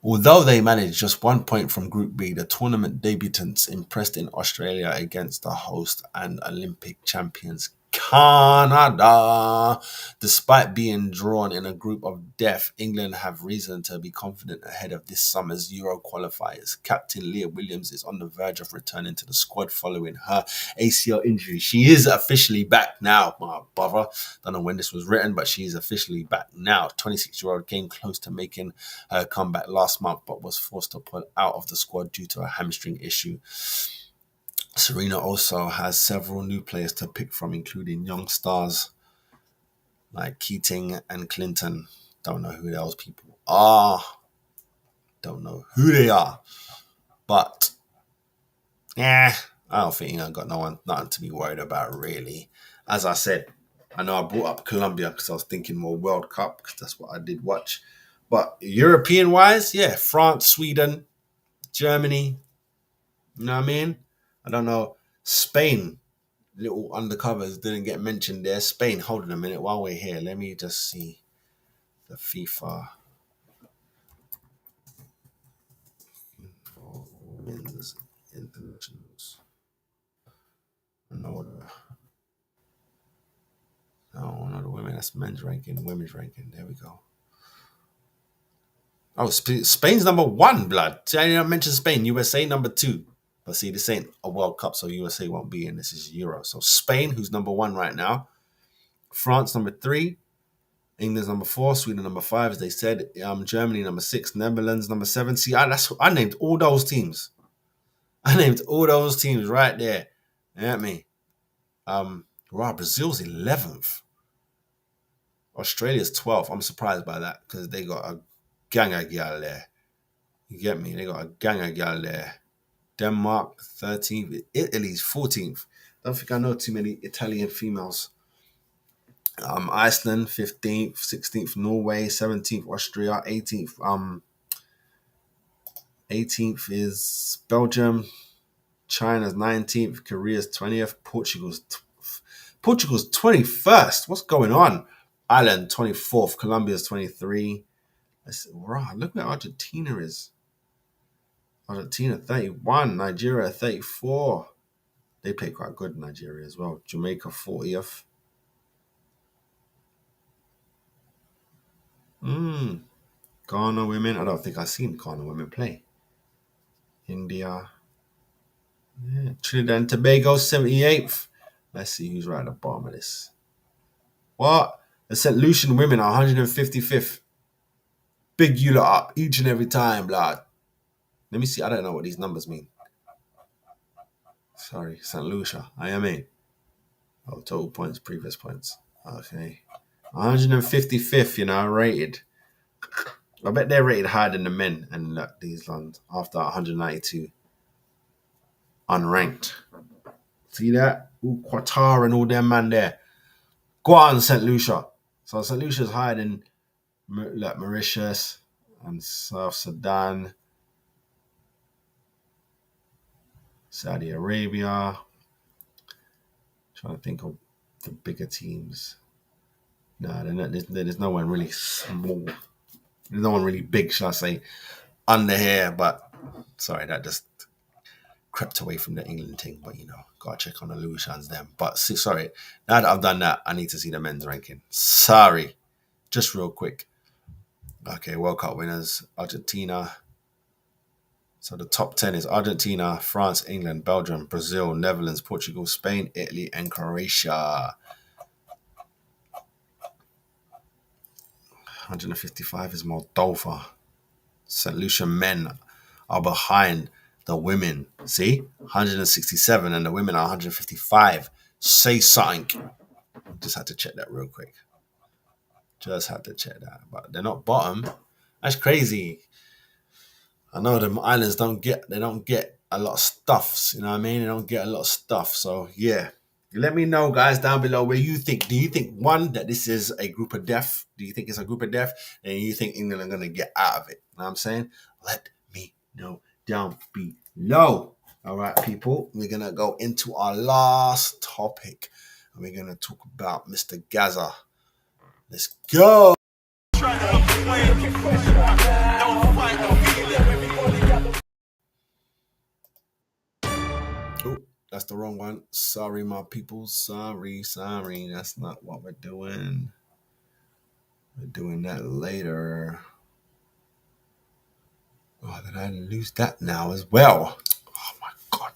Although they managed just 1 point from Group B, the tournament debutants impressed in Australia against the host and Olympic champions Canada. Despite being drawn in a group of death, England have reason to be confident ahead of this summer's Euro qualifiers. Captain Leah Williams is on the verge of returning to the squad following her ACL injury. She is officially back now, my brother. Don't know when this was written, but she is officially back now. 26-year-old came close to making her comeback last month, but was forced to pull out of the squad due to a hamstring issue. Serena also has several new players to pick from, including young stars like Keating and Clinton. Don't know who those people are. Don't know who they are. But, I don't think I got nothing to be worried about, really. As I said, I know I brought up Colombia because I was thinking more World Cup because that's what I did watch. But European-wise, yeah, France, Sweden, Germany. You know what I mean? I don't know. Spain, little undercovers didn't get mentioned there. Spain, hold on a minute while we're here. Let me just see the FIFA Women's Internationals. No, the women. That's men's ranking, women's ranking. There we go. Oh, Spain's number 1, blood. See, I didn't mention Spain. USA number 2. But see, this ain't a World Cup, so USA won't be in. This is Euro. So Spain, who's number 1 right now. France number 3. England's number 4. Sweden number 5, as they said. Germany number 6. Netherlands number 7. See, I named all those teams. I named all those teams right there. You know what I mean? Brazil's 11th. Australia's 12th. I'm surprised by that because they got a gang of gal there. You get me? They got a gang of gal there. Denmark 13th. Italy's 14th. Don't think I know too many Italian females. Iceland 15th, 16th Norway, 17th Austria, 18th is Belgium, China's 19th, Korea's 20th, Portugal's 21st. What's going on? Ireland 24th, Colombia's 23. Look where Argentina is. Argentina 31, Nigeria 34. They play quite good in Nigeria as well. Jamaica 40th. Ghana women. I don't think I've seen Ghana women play. India. Yeah. Trinidad and Tobago 78th. Let's see who's right at the bottom of this. What? The St. Lucian women are 155th. Big you lot up each and every time, blood. Let me see. I don't know what these numbers mean. Sorry, St. Lucia. I am in. Oh, total points, previous points. Okay. 155th, rated. I bet they're rated higher than the men. And look, these ones after 192. Unranked. See that? Ooh, Qatar and all them man there. Go on, St. Lucia. So St. Lucia's higher than Mauritius and South Sudan. Saudi Arabia. Trying to think of the bigger teams. No, there's no one really small. There's no one really big, shall I say, under here. But sorry, that just crept away from the England thing. But gotta check on the Lucians them. But sorry, now that I've done that, I need to see the men's ranking. Sorry, just real quick. Okay, World Cup winners: Argentina. So the top 10 is Argentina, France, England, Belgium, Brazil, Netherlands, Portugal, Spain, Italy, and Croatia. 155 is Moldova. St. Lucia men are behind the women. See? 167 and the women are 155. Say something. Just had to check that real quick. Just had to check that. But they're not bottom. That's crazy. I know the islands don't get a lot of stuffs, you know what I mean? They don't get a lot of stuff. So yeah. Let me know, guys, down below where you think. Do you think, one, that this is a group of death? Do you think it's a group of death? And you think England are going to get out of it? You know what I'm saying? Let me know down below. All right, people. We're going to go into our last topic. And we're going to talk about Mr. Gaza. Let's go. Oh, that's the wrong one. Sorry, my people. Sorry. That's not what we're doing. We're doing that later. Oh, did I lose that now as well? Oh, my God.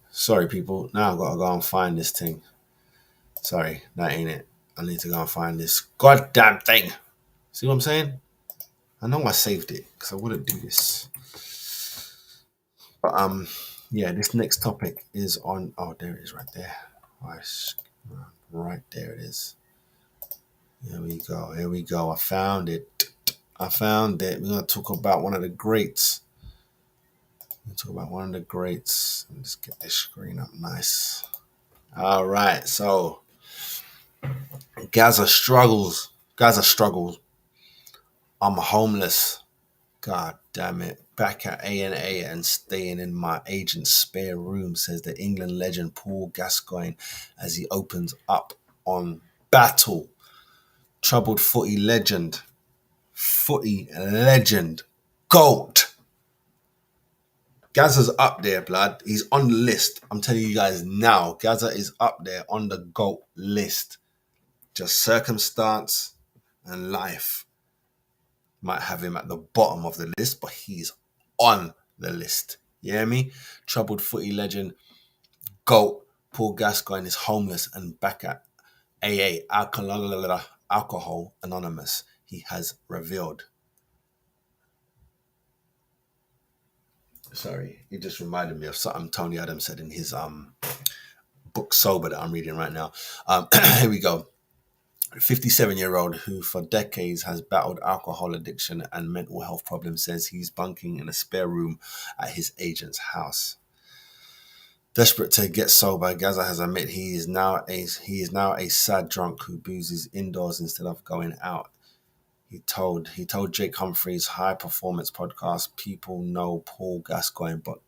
Sorry, people. Now I've got to go and find this thing. Sorry, that ain't it. I need to go and find this goddamn thing. See what I'm saying? I know I saved it because I wouldn't do this. But yeah, this next topic is on. Oh, there it is, right there. Right there it is. Here we go. I found it. We're gonna talk about one of the greats. Let's get this screen up nice. All right, so Gaza struggles. Gaza struggles. I'm homeless. God damn it. Back at A&A and staying in my agent's spare room, says the England legend Paul Gascoigne as he opens up on Battle. Troubled footy legend. GOAT. Gaza's up there, blood. He's on the list. I'm telling you guys now. Gaza is up there on the GOAT list. Just circumstance and life might have him at the bottom of the list, but he's on the list. You hear me? Troubled footy legend, GOAT, Paul Gascoigne is homeless and back at AA, Alcohol Anonymous. He has revealed. Sorry, it just reminded me of something Tony Adams said in his book Sober that I'm reading right now. Here we go. 57-year-old who for decades has battled alcohol addiction and mental health problems says he's bunking in a spare room at his agent's house. Desperate to get sober, Gaza has admitted he is now a sad drunk who boozes indoors instead of going out. He told Jake Humphrey's High Performance podcast, people know Paul Gascoigne, but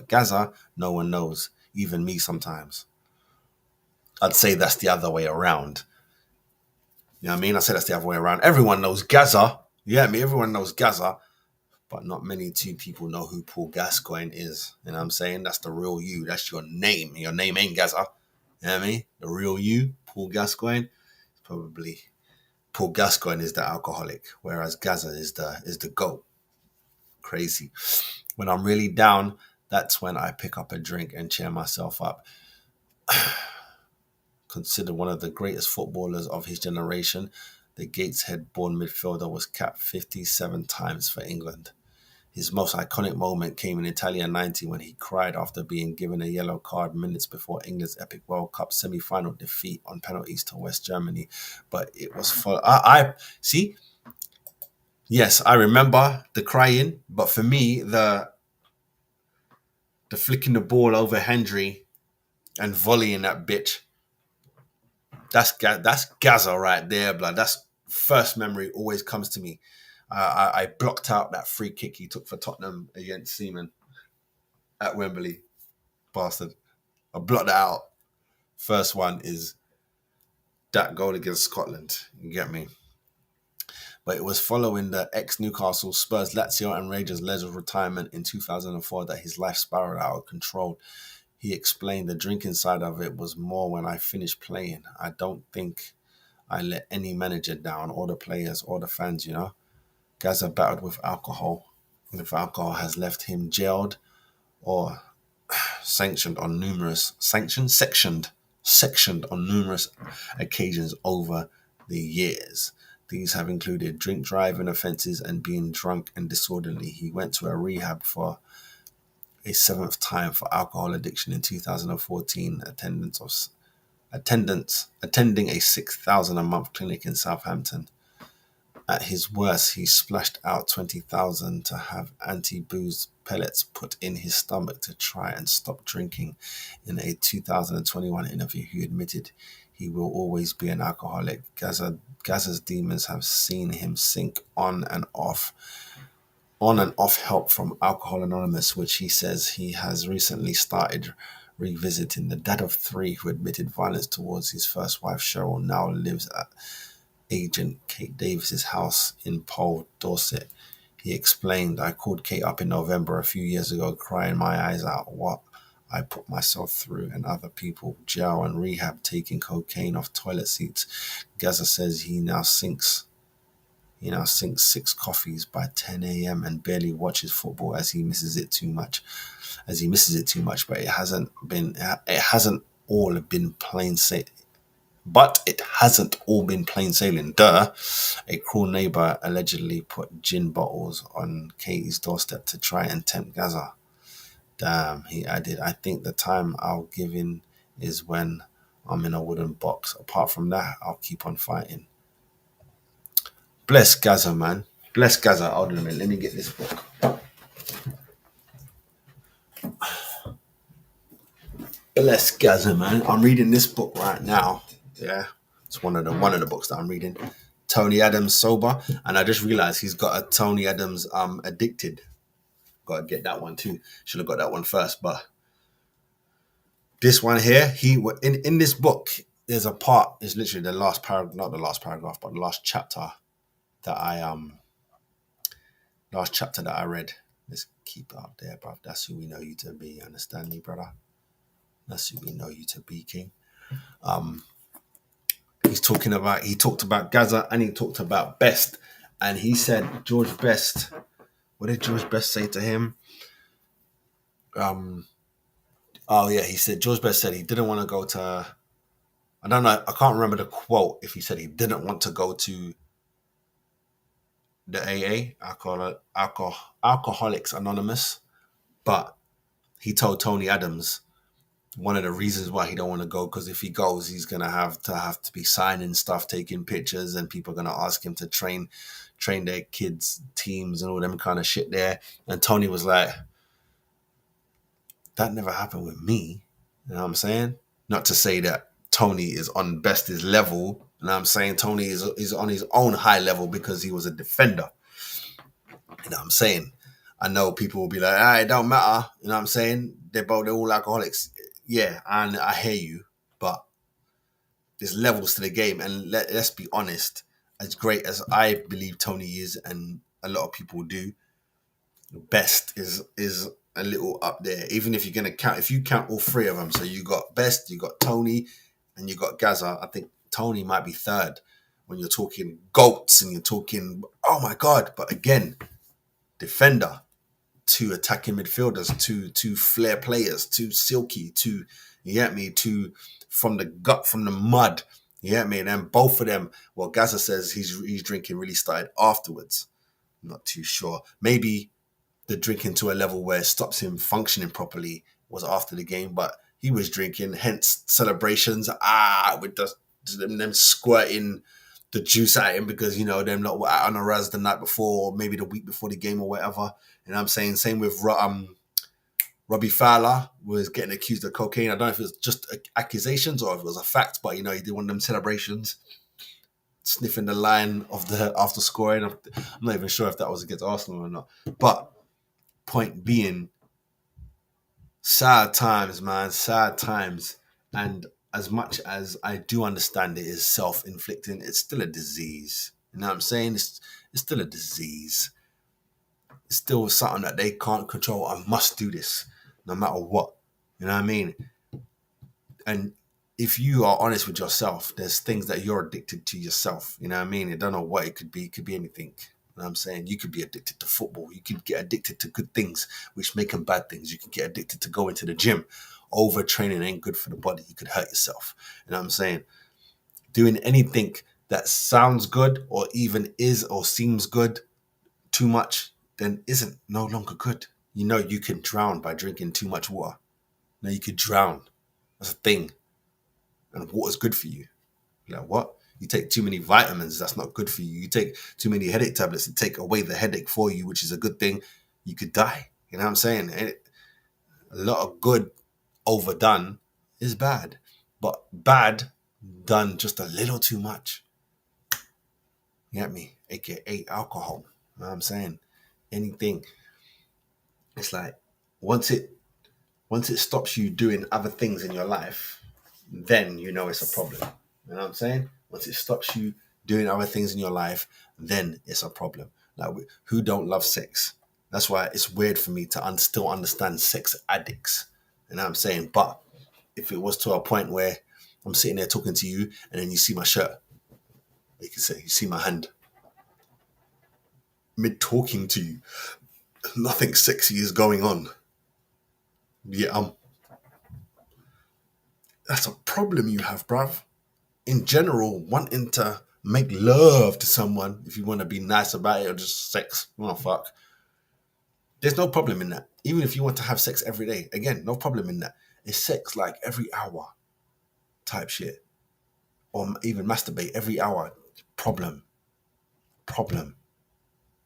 Gaza, no one knows, even me sometimes. I'd say that's the other way around. You know what I mean? I say that's the other way around. Everyone knows Gaza. You get me? Everyone knows Gaza, but not many two people know who Paul Gascoigne is. You know what I'm saying? That's the real you. That's your name. Your name ain't Gaza. You know what I mean? The real you, Paul Gascoigne, probably Paul Gascoigne is the alcoholic, whereas Gaza is the GOAT. Crazy. When I'm really down, that's when I pick up a drink and cheer myself up. Considered one of the greatest footballers of his generation, the Gateshead-born midfielder was capped 57 times for England. His most iconic moment came in Italia 90 when he cried after being given a yellow card minutes before England's epic World Cup semi-final defeat on penalties to West Germany. But it was for I see. Yes, I remember the crying, but for me, the flicking the ball over Hendry and volleying that bitch. That's Gaza right there, blood. That's first memory always comes to me. I blocked out that free kick he took for Tottenham against Seaman at Wembley. Bastard. I blocked that out. First one is that goal against Scotland. You get me? But it was following the ex-Newcastle, Spurs, Lazio and Rangers Ledger's retirement in 2004 that his life spiraled out of control. He explained the drinking side of it was more when I finished playing. I don't think I let any manager down or the players or the fans, you know. Gaza battled with alcohol. And if alcohol has left him jailed or sectioned on numerous occasions over the years. These have included drink driving offences and being drunk and disorderly. He went to a rehab for a seventh time for alcohol addiction in 2014, attending a 6,000 a month clinic in Southampton. At his worst, he splashed out 20,000 to have anti-booze pellets put in his stomach to try and stop drinking. In a 2021 interview, he admitted he will always be an alcoholic. Gaza's demons have seen him sink on and off help from Alcohol Anonymous, which he says he has recently started revisiting. The dad of three who admitted violence towards his first wife, Cheryl, now lives at agent Kate Davis's house in Pole, Dorset. He explained, I called Kate up in November a few years ago, crying my eyes out what I put myself through and other people, jail and rehab, taking cocaine off toilet seats. Gaza says he now sinks 6 coffees by 10 a.m. and barely watches football as he misses it too much. But it hasn't all been plain sailing. But it hasn't all been plain sailing. A cruel neighbour allegedly put gin bottles on Katie's doorstep to try and tempt Gaza. Damn, he added, I think the time I'll give in is when I'm in a wooden box. Apart from that, I'll keep on fighting. Bless Gaza, man. Bless Gaza. Hold on a minute. Let me get this book. Bless Gaza, man. I'm reading this book right now. Yeah, it's one of the books that I'm reading. Tony Adams Sober, and I just realized he's got a Tony Adams Addicted. Got to get that one too. Should have got that one first, but this one here, in this book, there's a part. It's literally the last paragraph, not the last paragraph, but the last chapter that I read. Let's keep it up there, bruv. That's who we know you to be. Understand me, brother? That's who we know you to be, King. He talked about Gaza and he talked about Best. And he said, George Best, what did George Best say to him? He said, George Best said he didn't want to go to, I don't know, I can't remember the quote if he said he didn't want to go to the AA, Alcoholics Anonymous, but he told Tony Adams one of the reasons why he don't want to go, because if he goes, he's gonna have to be signing stuff, taking pictures, and people are gonna ask him to train their kids' teams and all them kind of shit there. And Tony was like, that never happened with me. You know what I'm saying? Not to say that Tony is on Best's level. You know what I'm saying? Tony is on his own high level because he was a defender. You know what I'm saying? I know people will be like, it don't matter. You know what I'm saying? They're all alcoholics. Yeah, and I hear you, but there's levels to the game. And let's be honest, as great as I believe Tony is, and a lot of people do, Best is a little up there. Even if you count all three of them, so you got Best, you got Tony, and you got Gaza. I think Tony might be third when you're talking GOATs and you're talking, oh my God. But again, defender, 2 attacking midfielders, 2 flair players, 2 silky, 2, you get me, 2 from the gut, from the mud, you get me. And then both of them, well, Gaza says he's drinking really started afterwards. I'm not too sure. Maybe the drinking to a level where it stops him functioning properly was after the game, but he was drinking, hence celebrations, with them squirting the juice at him because, them lot were out on a raz the night before, or maybe the week before the game or whatever. You know what I'm saying? Same with Robbie Fowler was getting accused of cocaine. I don't know if it was just accusations or if it was a fact, but, he did one of them celebrations, sniffing the line of after scoring. I'm not even sure if that was against Arsenal or not. But point being, sad times, man, sad times. And as much as I do understand it is self-inflicting, it's still a disease. You know what I'm saying? It's still a disease. It's still something that they can't control. I must do this no matter what. You know what I mean? And if you are honest with yourself, there's things that you're addicted to yourself. You know what I mean? I don't know what it could be. It could be anything. You know what I'm saying? You could be addicted to football. You could get addicted to good things, which make them bad things. You can get addicted to going to the gym. Overtraining ain't good for the body. You could hurt yourself. You know what I'm saying? Doing anything that sounds good or even is or seems good too much then isn't no longer good. You can drown by drinking too much water. You could drown. That's a thing. And water's good for you. You're like, what? You take too many vitamins, that's not good for you. You take too many headache tablets to take away the headache for you, which is a good thing. You could die. You know what I'm saying? A lot of good overdone is bad. But bad done just a little too much. You get me? AKA alcohol. You know what I'm saying? Anything. It's like once it stops you doing other things in your life, then it's a problem. You know what I'm saying? Once it stops you doing other things in your life, then it's a problem. Like, who don't love sex? That's why it's weird for me to still understand sex addicts. You know what I'm saying? But if it was to a point where I'm sitting there talking to you and then you see my shirt, you can say, you see my hand, mid talking to you, nothing sexy is going on. Yeah, that's a problem you have, bruv. In general, wanting to make love to someone, if you want to be nice about it, or just sex, fuck. There's no problem in that. Even if you want to have sex every day, again, no problem in that. It's sex like every hour type shit. Or even masturbate every hour. Problem. You know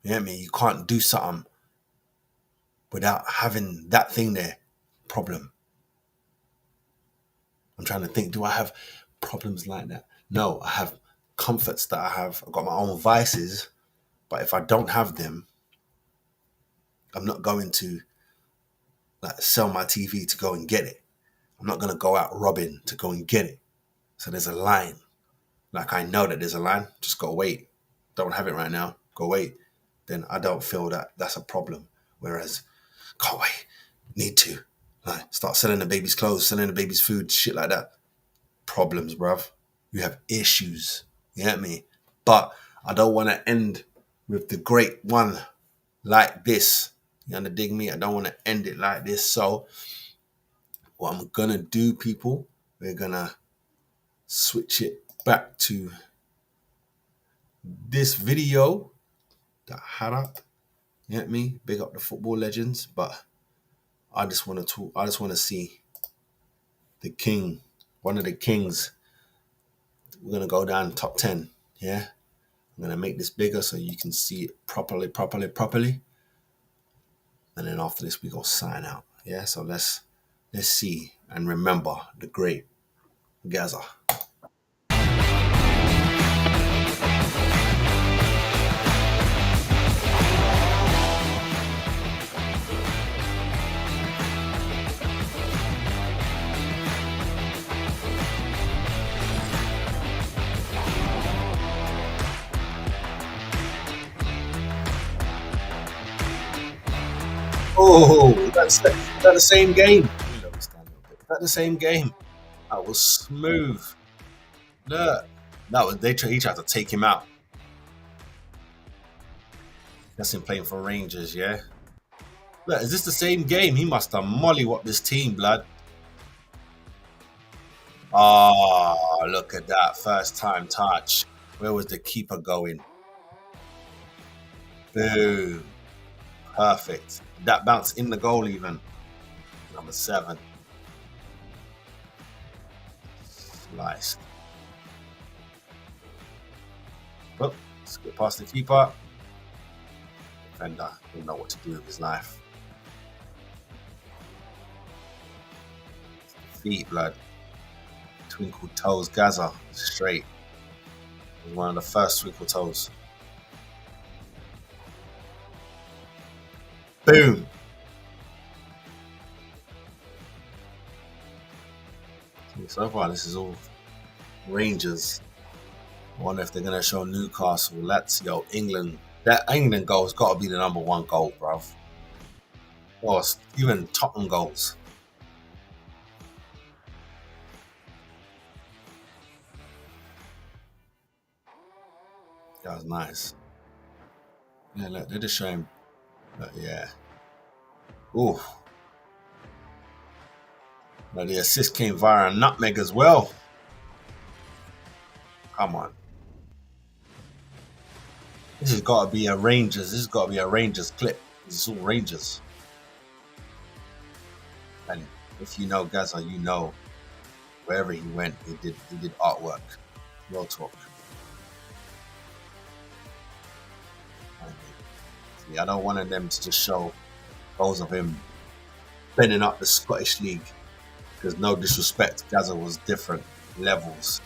what I mean? You can't do something without having that thing there. Problem. I'm trying to think, do I have problems like that? No, I have comforts that I have. I've got my own vices, but if I don't have them, I'm not going to like sell my TV to go and get it. I'm not going to go out robbing to go and get it. So there's a line. Like I know that there's a line. Just go wait. Don't have it right now. Go wait. Then I don't feel that that's a problem. Whereas, can't wait. Need to. Like start selling the baby's clothes, selling the baby's food, shit like that. Problems, bruv. You have issues. You get me? But I don't want to end with the great one like this. You understand dig me? I don't want to end it like this. So what I'm gonna do, people, we're gonna switch it back to this video that I had up. You get me? Big up the football legends, but I just want to talk. I just want to see the king, one of the kings. We're gonna go down top 10. Yeah, I'm gonna make this bigger so you can see it properly. And then after this, we go sign out. Yeah, so let's see and remember the great Gaza. Oh, that's the same game. Is that the same game? That was smooth. Look, he tried to take him out. That's him playing for Rangers, yeah. Look, is this the same game? He must have mollywopped this team, blood. Oh, look at that first time touch. Where was the keeper going? Boom. Perfect. That bounce in the goal even. Number 7. Sliced. Oh, skip past the keeper. Defender didn't know what to do with his life. Feet, blood. Twinkle toes, Gaza. Straight. One of the first twinkle toes. Boom. So far, this is all Rangers. I wonder if they're going to show Newcastle, Lazio, England. That England goal has got to be the number 1 goal, bruv. Or even Tottenham goals. That was nice. Yeah, look, they're just showing. Look, yeah. Ooh. But the assist came via a nutmeg as well. Come on. This has got to be a Rangers. This has got to be a Rangers clip. This is all Rangers. And if you know Gaza, you know wherever he went, he did artwork. Real talk. See, I don't want them to just show goals of him bending up the Scottish League. Because no disrespect, Gaza was different levels.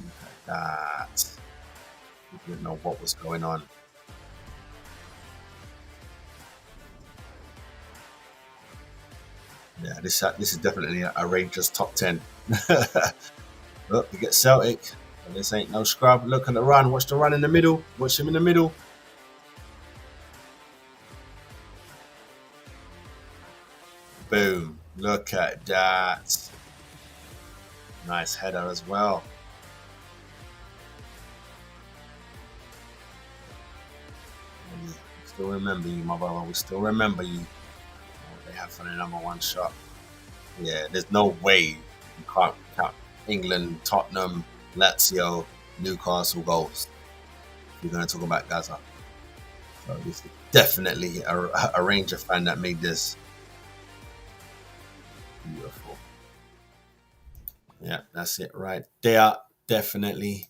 Look at that. We didn't know what was going on. Yeah, this is definitely a Rangers top 10. Look, you get Celtic, and this ain't no scrub. Look at the run. Watch the run in the middle. Watch him in the middle. Boom. Look at that. Nice header as well. We still remember you, my brother. We still remember you. What they had for the number 1 shot. Yeah, there's no way you can't count England, Tottenham, Lazio, Newcastle goals. We're going to talk about Gaza. So this is definitely a Ranger fan that made this. Beautiful. Yeah, that's it right there. Definitely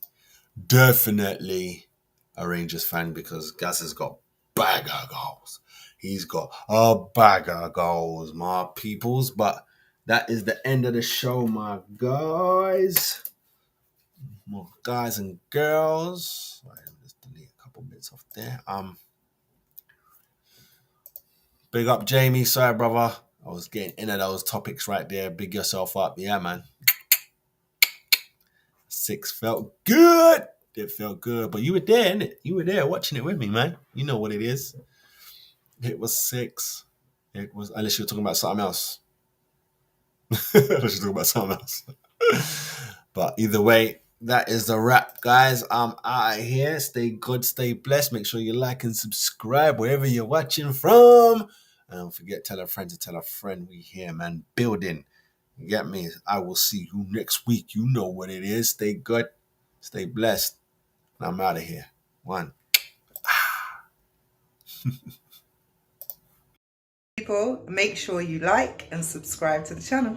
a Rangers fan because Gaza's got bag of goals. He's got a bag of goals, my peoples. But that is the end of the show, my guys. My guys and girls. Right, let me just delete a couple bits off there. Big up Jamie, sorry brother. I was getting into those topics right there. Big yourself up. Yeah, man. 6 felt good. It felt good. But you were there, innit? You were there watching it with me, man. You know what it is. It was 6. It was, unless you're talking about something else. Unless you're talking about something else. But either way, that is the wrap, guys. I'm out of here. Stay good, stay blessed. Make sure you like and subscribe wherever you're watching from. And don't forget, tell a friend to tell a friend. We here, man. Building. You get me? I will see you next week. You know what it is. Stay good. Stay blessed. I'm out of here. One. People, make sure you like and subscribe to the channel.